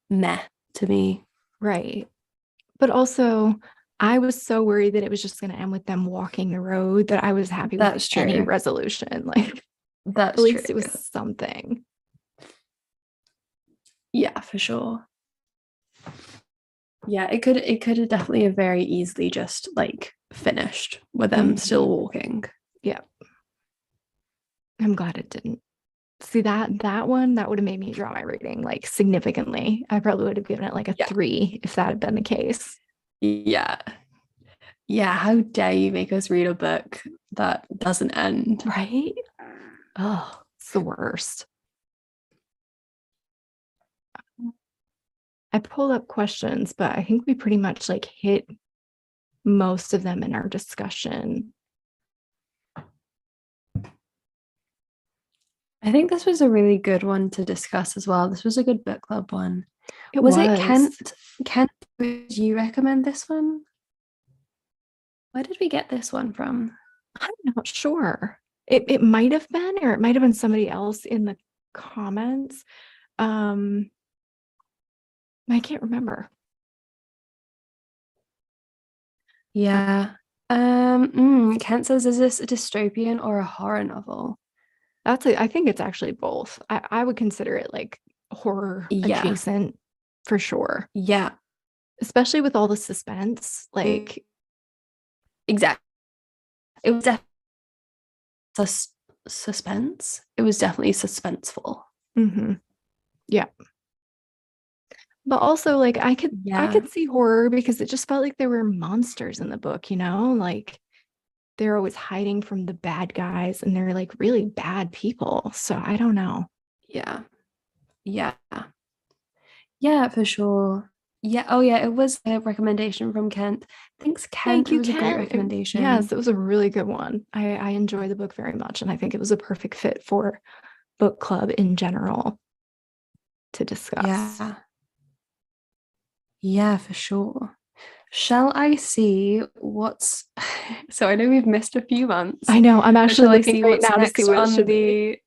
meh to me. Right. But also, I was so worried that it was just going to end with them walking the road that I was happy with any resolution. Like, that's at least true. it was something. Yeah, for sure. Yeah, it could have definitely have very easily just like finished with them still walking. Yeah. I'm glad it didn't. See that one that would have made me draw my rating like significantly. I probably would have given it like a 3 if that had been the case. Yeah. Yeah, how dare you make us read a book that doesn't end? Right? Oh, it's the worst. I pulled up questions, but I think we pretty much like hit most of them in our discussion. I think this was a really good one to discuss as well. This was a good book club one. It was. It Kent? Kent, would you recommend this one? Where did we get this one from? I'm not sure. It might have been, or it might have been somebody else in the comments. I can't remember. Yeah. Kent says, is this a dystopian or a horror novel? I think it's actually both. I would consider it like horror adjacent for sure. Yeah. Especially with all the suspense. Like exactly. It was definitely suspense. It was definitely suspenseful. Yeah. But also like I could see horror because it just felt like there were monsters in the book, you know? Like they're always hiding from the bad guys and they're like really bad people. So I don't know. Yeah. Yeah. Yeah, for sure. Yeah. Oh, yeah. It was a recommendation from Kent. Thanks, Kent. Thank you, It was Kent. a great recommendation. Yes, it was a really good one. I enjoy the book very much. And I think it was a perfect fit for book club in general to discuss. Yeah. Yeah, for sure. Shall I see what's so I know we've missed a few months. I know. I'm actually looking right now to see what on the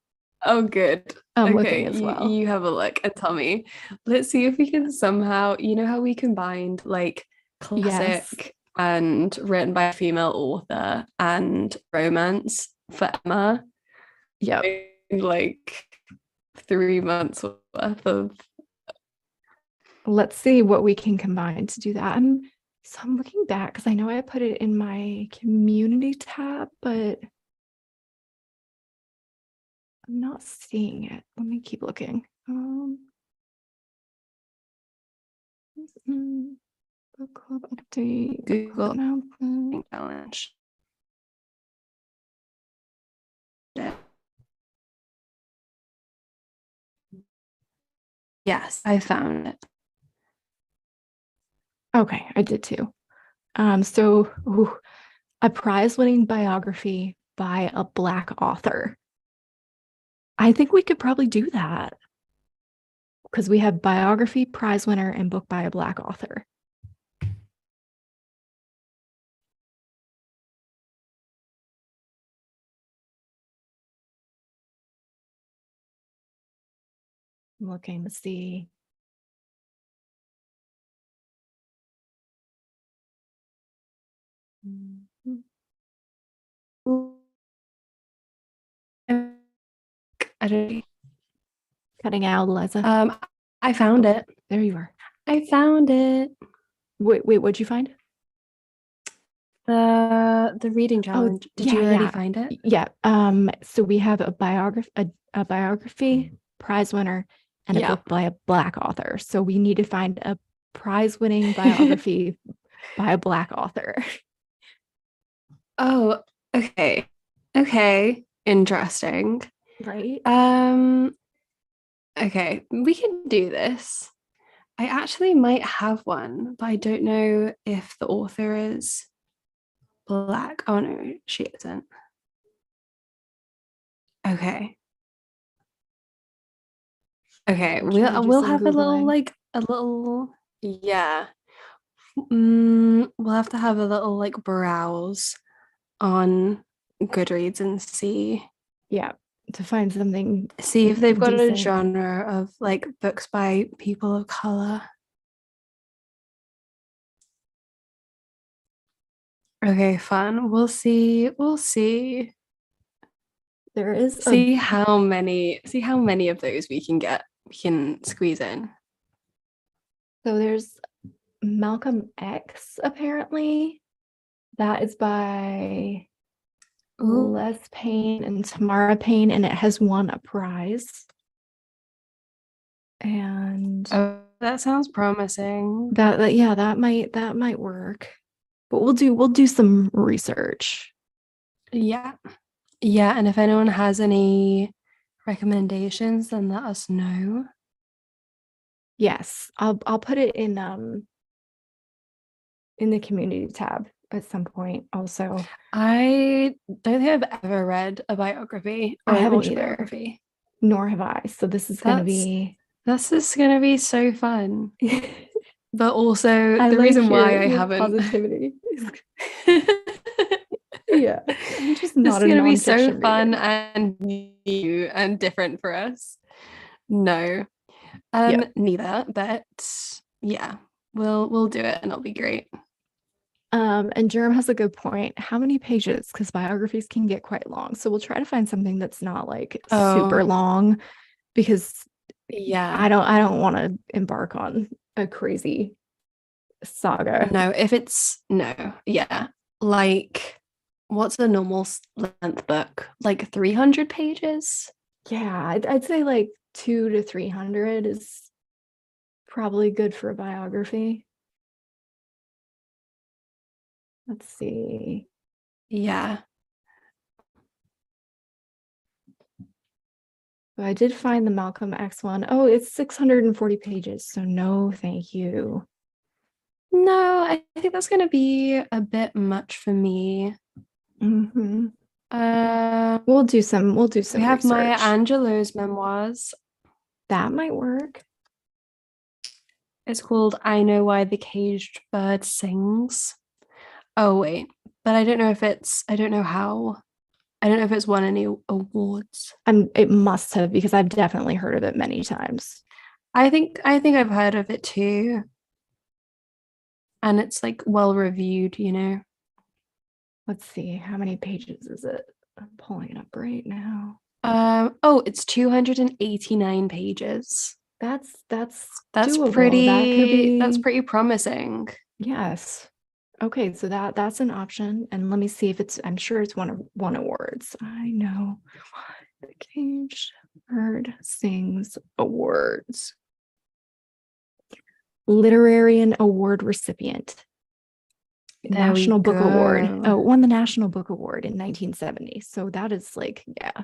Oh, good. I'm looking as well. You have a look and tell me. Let's see if we can somehow, you know how we combined like classic and written by a female author and romance for Emma. Yep. Like 3 months worth of. Let's see what we can combine to do that. So I'm looking back because I know I put it in my community tab, but I'm not seeing it. Let me keep looking. Book club update. Google announcement. challenge. it. Yes, I found it. Okay, I did too. A prize-winning biography by a Black author. I think we could probably do that because we have biography, prize winner, and book by a Black author. I'm looking to see. I don't. Cutting out, Eliza. I found it. There you are. I found it. Wait, what'd you find? The reading challenge. Did you already find it? Yeah. So we have a biography, prize winner, and a book by a Black author. So we need to find a prize-winning biography by a Black author. Oh, okay. Okay. Interesting. Right. Okay, we can do this. I actually might have one, but I don't know if the author is Black. Oh no, she isn't. Okay. Okay, we'll have Googling. a little yeah. We'll have to have a little like browse on Goodreads and see. Yeah, to find something. See if they've got decent. a genre of like books by people of color. Okay, fun. We'll see. We'll see. There is see how many of those we can squeeze in. So there's Malcolm X, apparently. That is by Les Payne and Tamara Payne, and it has won a prize. And that sounds promising. That might work. But we'll do some research. Yeah. Yeah, and if anyone has any recommendations, then let us know. Yes, I'll put it in the community tab at some point also. I don't think I've ever read a biography or an autobiography. Nor have I. So this is going to be so fun. But also the reason why I haven't positivity. Yeah, I'm just not. It's gonna be so fun and new and different for us. No, neither. But yeah, we'll do it and it'll be great. And Jerem has a good point. How many pages? Because biographies can get quite long. So we'll try to find something that's not like super long, because I don't want to embark on a crazy saga. Like what's a normal length book? Like 300 pages? Yeah, I'd say like 200 to 300 is probably good for a biography. Let's see. Yeah. But I did find the Malcolm X one. Oh, it's 640 pages. So no, thank you. No, I think that's going to be a bit much for me. Mm-hmm. We'll do some we have Maya Angelou's memoirs. That might work. It's called I Know Why the Caged Bird Sings. Oh wait, but I don't know if it's won any awards. It must have, because I've definitely heard of it many times. I think I've heard of it too. And it's like well reviewed, you know. Let's see, how many pages is it? I'm pulling it up right now. It's 289 pages. That's doable. That's pretty promising. Yes. Okay, so that's an option. And let me see if I'm sure it's won awards. I know the Caged Bird Sings Awards. Literary Award recipient. National Book Award. Oh, won the National Book Award in 1970. So that is like, yeah.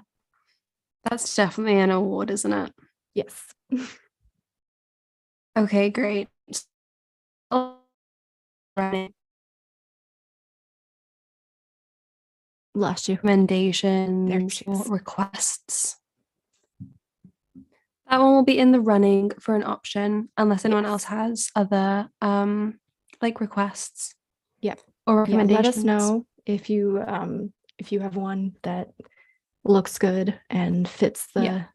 That's definitely an award, isn't it? Yes. Okay, great. Lost you. Recommendations or requests. That one will be in the running for an option unless anyone else has other like requests. Yep. Or recommendations. Let us know if you have one that looks good and fits the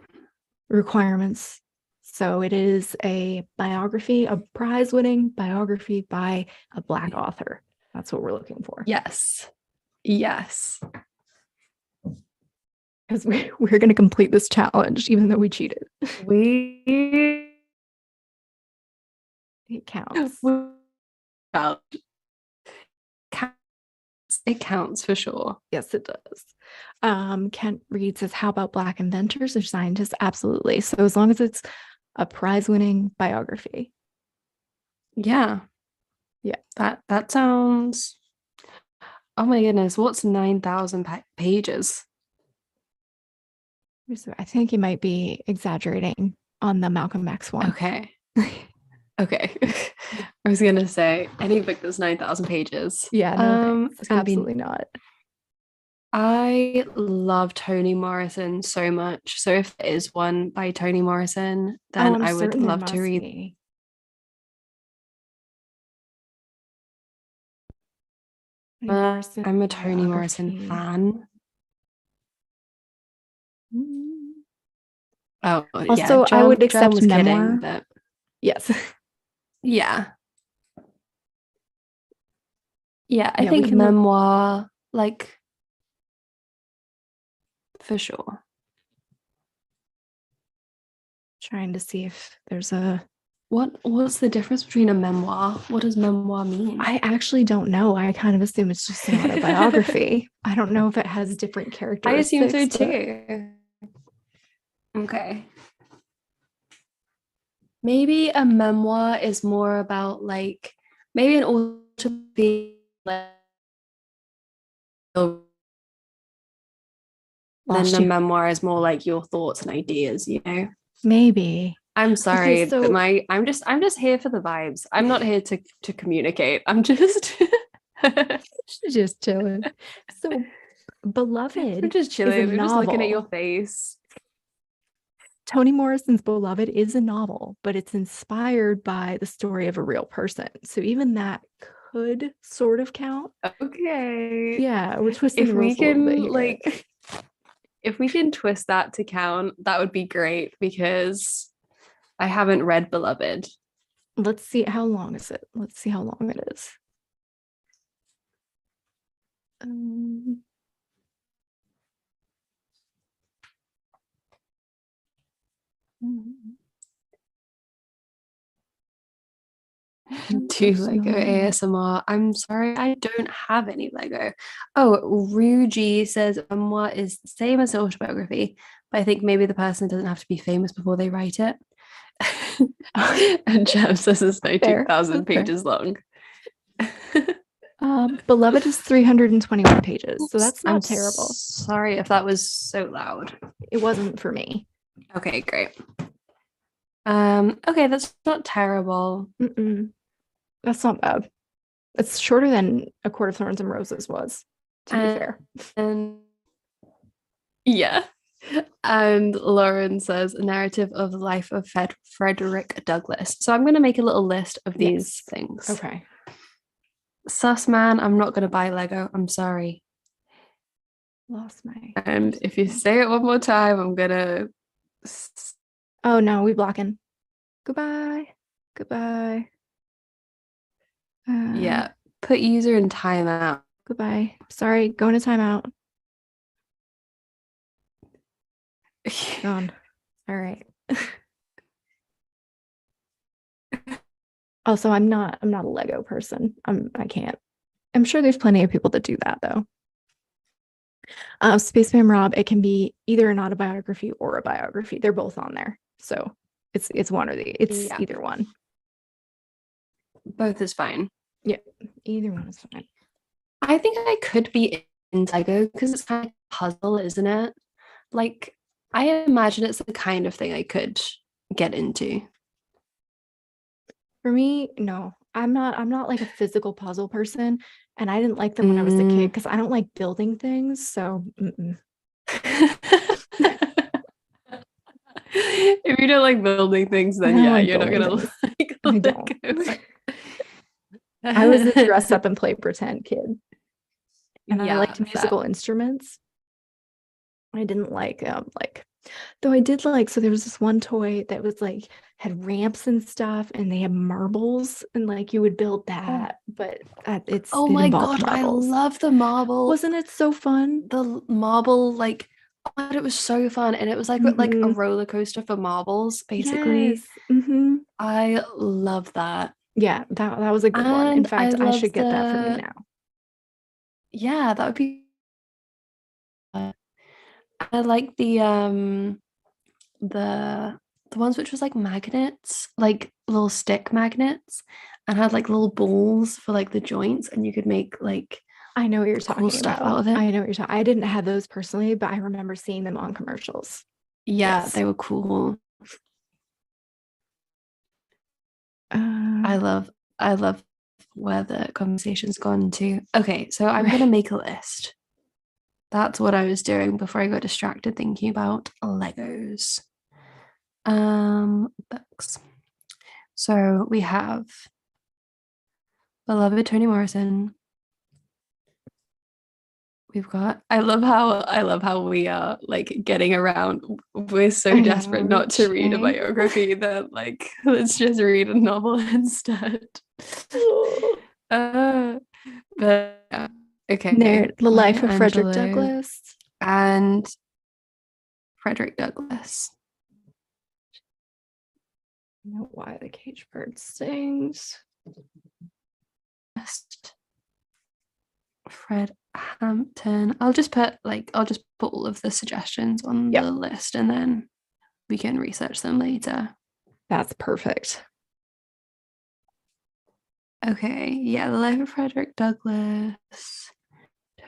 requirements. So it is a biography, a prize-winning biography by a Black author. That's what we're looking for. Yes. Because we're going to complete this challenge, even though we cheated. It counts. It counts for sure. Yes, it does. Kent Reed says, how about Black inventors or scientists? Absolutely. So as long as it's a prize-winning biography. Yeah. That sounds... Oh my goodness, what's 9,000 pages? I think you might be exaggerating on the Malcolm X one. Okay. I was gonna say any book that's 9,000 pages. Yeah, no, it's absolutely not. I love Toni Morrison so much. So if there is one by Toni Morrison, then I would love to read. I'm a Toni Morrison fan. Oh, also, I would accept memoir. Kidding, but... Yes. Yeah, I think memoir, like, for sure. Trying to see if there's a... What's the difference between a memoir? What does memoir mean? I actually don't know. I kind of assume it's just an autobiography. I don't know if it has different characteristics. I assume so too. Okay. Maybe a memoir is more about like maybe an autobiography. Then a memoir is more like your thoughts and ideas, you know? Maybe. I'm sorry, but I'm just here for the vibes. I'm not here to communicate. I'm just just chilling. So Beloved. I'm just chilling. I'm just looking at your face. Toni Morrison's Beloved is a novel, but it's inspired by the story of a real person. So even that could sort of count. Okay. Yeah, we're twisting the rules a little bit here. Like, if we can twist that to count, that would be great because I haven't read Beloved. Let's see, how long is it? Let's see how long it is. Do Lego ASMR. I'm sorry, I don't have any Lego. Oh, Ruji says memoir is the same as autobiography, but I think maybe the person doesn't have to be famous before they write it. And Jam says it's 19,000 pages long. Beloved is 321 pages, so that's not terrible. Sorry if that was so loud. It wasn't for me. Okay, great. Okay, that's not terrible. That's not bad. It's shorter than A Court of Thorns and Roses was, to be fair. And yeah. And Lauren says a narrative of the life of Frederick Douglass. So I'm going to make a little list of these things. Okay. Sus man, I'm not going to buy Lego. I'm sorry. Lost my... And if you say it one more time, I'm going to... Oh no, we blocking. Goodbye. Yeah, put user in timeout. Goodbye. Sorry, going to timeout. Gone. All right. Also, I'm not a Lego person. I can't. I'm sure there's plenty of people that do that though. Spaceman Rob, it can be either an autobiography or a biography. They're both on there. So it's one or either one. Both is fine. Yeah, either one is fine. I think I could be in Lego because it's kind of like a puzzle, isn't it? Like, I imagine it's the kind of thing I could get into. For me, no. I'm not like a physical puzzle person, and I didn't like them when I was a kid because I don't like building things. So if you don't like building things, then yeah, like you're not gonna things. like I don't. Lego. I was a dress up and play pretend kid, and I Yeah, liked musical instruments. I didn't like though I did like, so there was this one toy that was like had ramps and stuff, and they had marbles, and like you would build that, but it oh my involved god, I marbles. love the marble. Wasn't it so fun? The marble, like, oh my God, it was so fun, and it was like a roller coaster for marbles, basically. Yes. Mm-hmm. I love that. Yeah, that was a good one. In And I fact, I love should get that for me now. yeah, that would be I like the the ones which was like magnets, like little stick magnets, and had like little balls for like the joints, and you could make like I know what you're cool talking stuff about. out of it. I know what you're talking. I didn't have those personally, but I remember seeing them on commercials. Yeah, Yes. they were cool. Uh, I love where the conversation's gone to. Okay, so I'm right. gonna make a list. That's what I was doing before I got distracted thinking about Legos. Books. So we have beloved Toni Morrison. We've got I love how we are like getting around. We're so desperate not to read a biography that like let's just read a novel instead. But yeah. Okay. There, The Life Maya of Frederick Angelou Douglass. and Frederick Douglass. I know why the cage bird sings. Fred Hampton. I'll just put all of the suggestions on the list and then we can research them later. That's perfect. Okay, yeah, The Life of Frederick Douglass,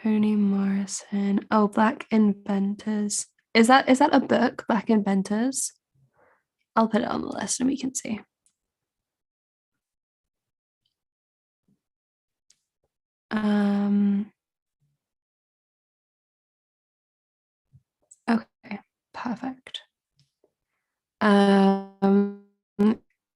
Toni Morrison. Oh, Black Inventors. Is that a book, Black Inventors? I'll put it on the list and we can see. Okay, perfect.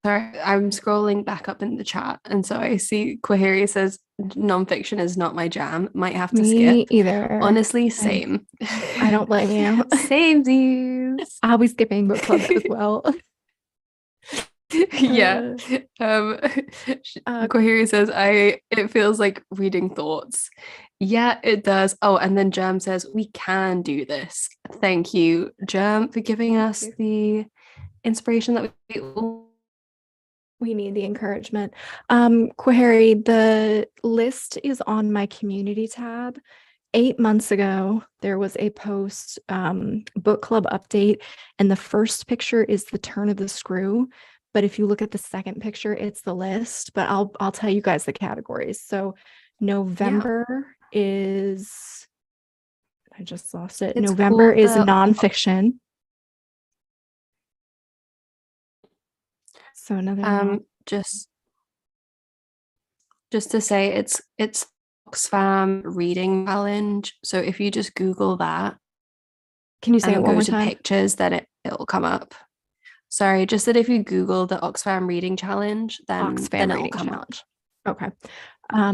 Sorry, I'm scrolling back up in the chat, and so I see Quahiri says nonfiction is not my jam. Might have to skip. Either. Honestly, same. I don't blame you. Same dudes. I'll be skipping book club as well. Yeah. Quahiri says it feels like reading thoughts. Yeah, it does. Oh, and then Germ says we can do this. Thank you, Germ, for giving us the inspiration that we need the encouragement. Quahiri, the list is on my community tab. 8 months ago, there was a post, book club update, and the first picture is the turn of the screw. But if you look at the second picture, it's the list. But I'll tell you guys the categories. So November is, I just lost it. It's November is nonfiction. So another just to say it's Oxfam reading challenge. So if you just Google that, can you say it one more time? Pictures, then it'll come up. Sorry, just that if you Google the Oxfam reading challenge, then it'll come challenge. Up. Okay.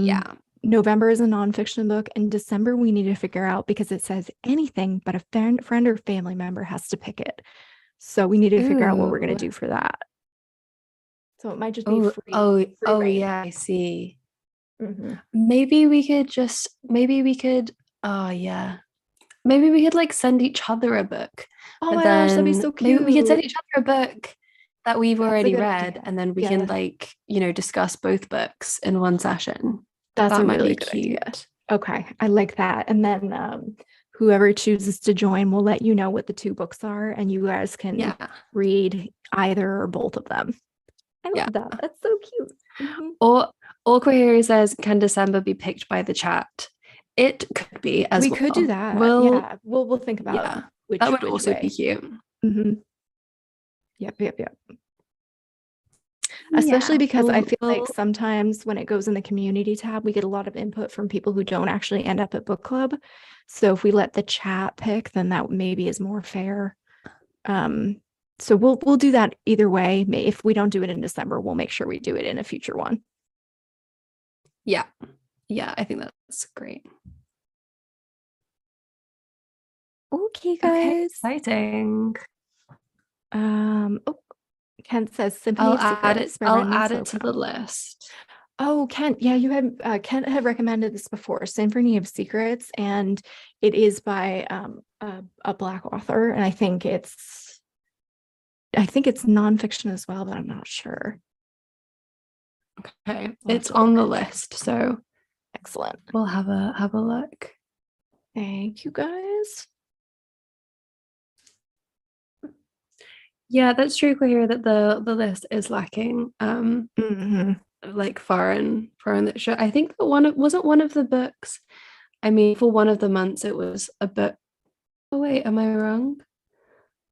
Yeah. November is a nonfiction book, and December we need to figure out because it says anything but a friend or family member has to pick it. So we need to figure out what we're going to do for that. So it might just be free. Free yeah, I see. Mm-hmm. Maybe we could like send each other a book. Oh my gosh, that'd be so cute. Maybe we could send each other a book that we've already read, and then we can like, discuss both books in one session. That might be cute. Idea. Okay, I like that. And then whoever chooses to join, we'll let you know what the 2 books are, and you guys can read either or both of them. I love that. That's so cute. Mm-hmm. Or Quahiri says, can December be picked by the chat? It could be as we well. could do that. Yeah, we'll think about which that would also way. be cute. Mm-hmm. Yep. Especially because I feel like sometimes when it goes in the community tab, we get a lot of input from people who don't actually end up at book club. So if we let the chat pick, then that maybe is more fair. So we'll do that either way. If we don't do it in December, we'll make sure we do it in a future one. Yeah, I think that's great. Okay, guys. Okay, exciting. Kent says Symphony of Secrets. I'll add it to the list. Oh, Kent, yeah, you had Kent had recommended this before, Symphony of Secrets, and it is by a Black author, and I think it's nonfiction as well, but I'm not sure. Okay, it's on the list, so excellent. We'll have a look. Thank you, guys. Yeah, that's true, Clear, that the list is lacking like foreign literature. I think that wasn't one of the books. I mean, for one of the months it was a book. Oh wait, am I wrong?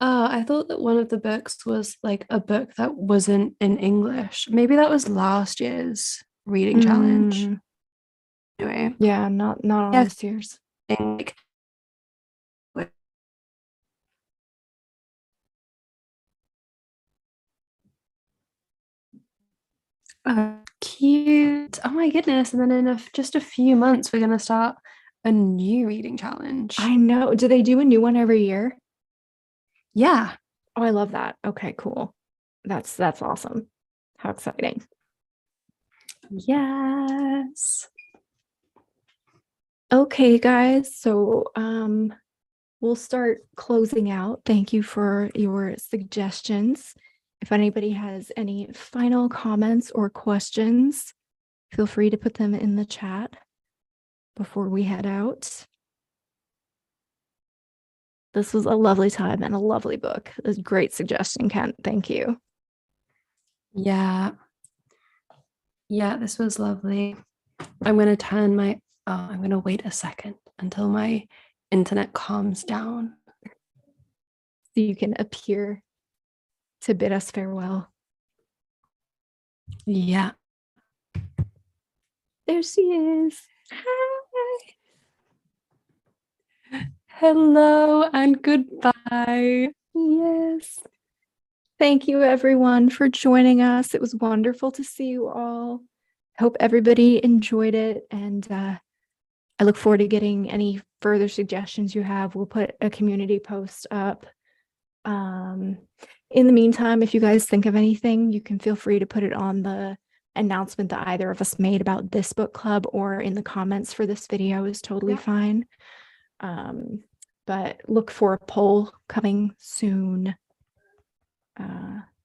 I thought that one of the books was like a book that wasn't in English. Maybe that was last year's reading challenge. Anyway. Yeah, not on this year's. Like, cute. Oh my goodness. And then in just a few months, we're going to start a new reading challenge. I know. Do they do a new one every year? Yeah. Oh, I love that. Okay, cool. That's awesome. How exciting. Yes. Okay, guys. So we'll start closing out. Thank you for your suggestions. If anybody has any final comments or questions, feel free to put them in the chat before we head out. This was a lovely time and a lovely book. It was a great suggestion, Kent. Thank you. Yeah. Yeah, this was lovely. I'm going to wait a second until my internet calms down. So you can appear to bid us farewell. Yeah. There she is. Hi. Hello and goodbye. Yes. Thank you, everyone, for joining us. It was wonderful to see you all. I hope everybody enjoyed it, and I look forward to getting any further suggestions you have. We'll put a community post up. In the meantime, if you guys think of anything, you can feel free to put it on the announcement that either of us made about this book club, or in the comments for this video is totally fine. But look for a poll coming soon.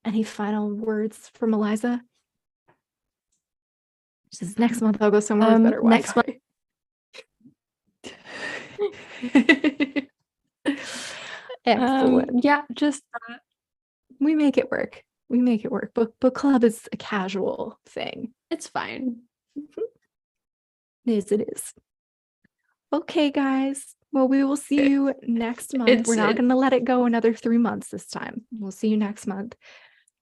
Any final words from Eliza? She says, next month I'll go somewhere with better Wi-Fi. Excellent. Yeah, just that. We make it work. Book club is a casual thing. It's fine. Yes, it is. Okay, guys. Well, we will see you next month. We're not going to let it go another 3 months this time. We'll see you next month.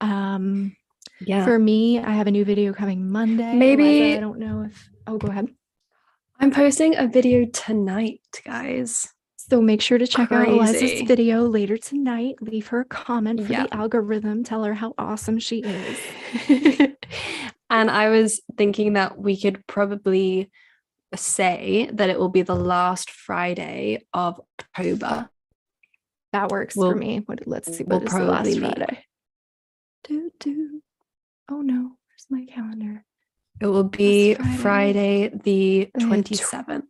Yeah. For me, I have a new video coming Monday. Maybe Eliza, I don't know if. Oh, go ahead. I'm posting a video tonight, guys. So make sure to check out Eliza's video later tonight. Leave her a comment for the algorithm. Tell her how awesome she is. And I was thinking that we could probably say that it will be the last Friday of October. That works for me. Let's see. What is the last Friday? Oh no, where's my calendar? It will be Friday the 27th.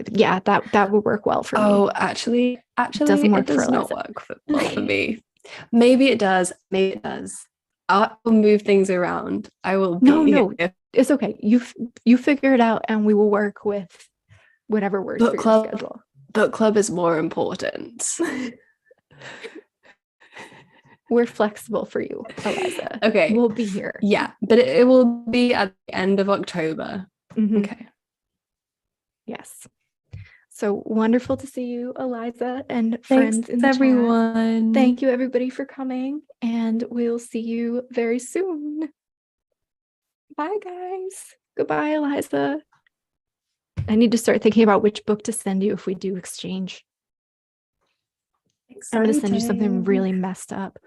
Yeah, that would work well for me. Oh, actually, doesn't work it does not work well for me. Maybe it does. I will move things around. I will be No, it's okay. You figure it out, and we will work with whatever works for your schedule. Book club is more important. We're flexible for you, Eliza. Okay. We'll be here. Yeah, but it will be at the end of October. Mm-hmm. Okay. Yes. So wonderful to see you, Eliza, and friends in the everyone. Chat. Thank you, everybody, for coming, and we'll see you very soon. Bye, guys. Goodbye, Eliza. I need to start thinking about which book to send you if we do exchange. Exciting. I'm going to send you something really messed up.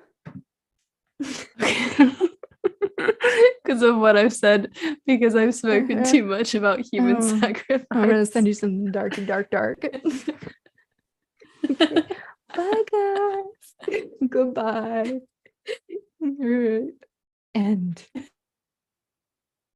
Because of what I've said, because I've spoken too much about human sacrifice. I'm going to send you something dark. Bye, guys. Goodbye. End.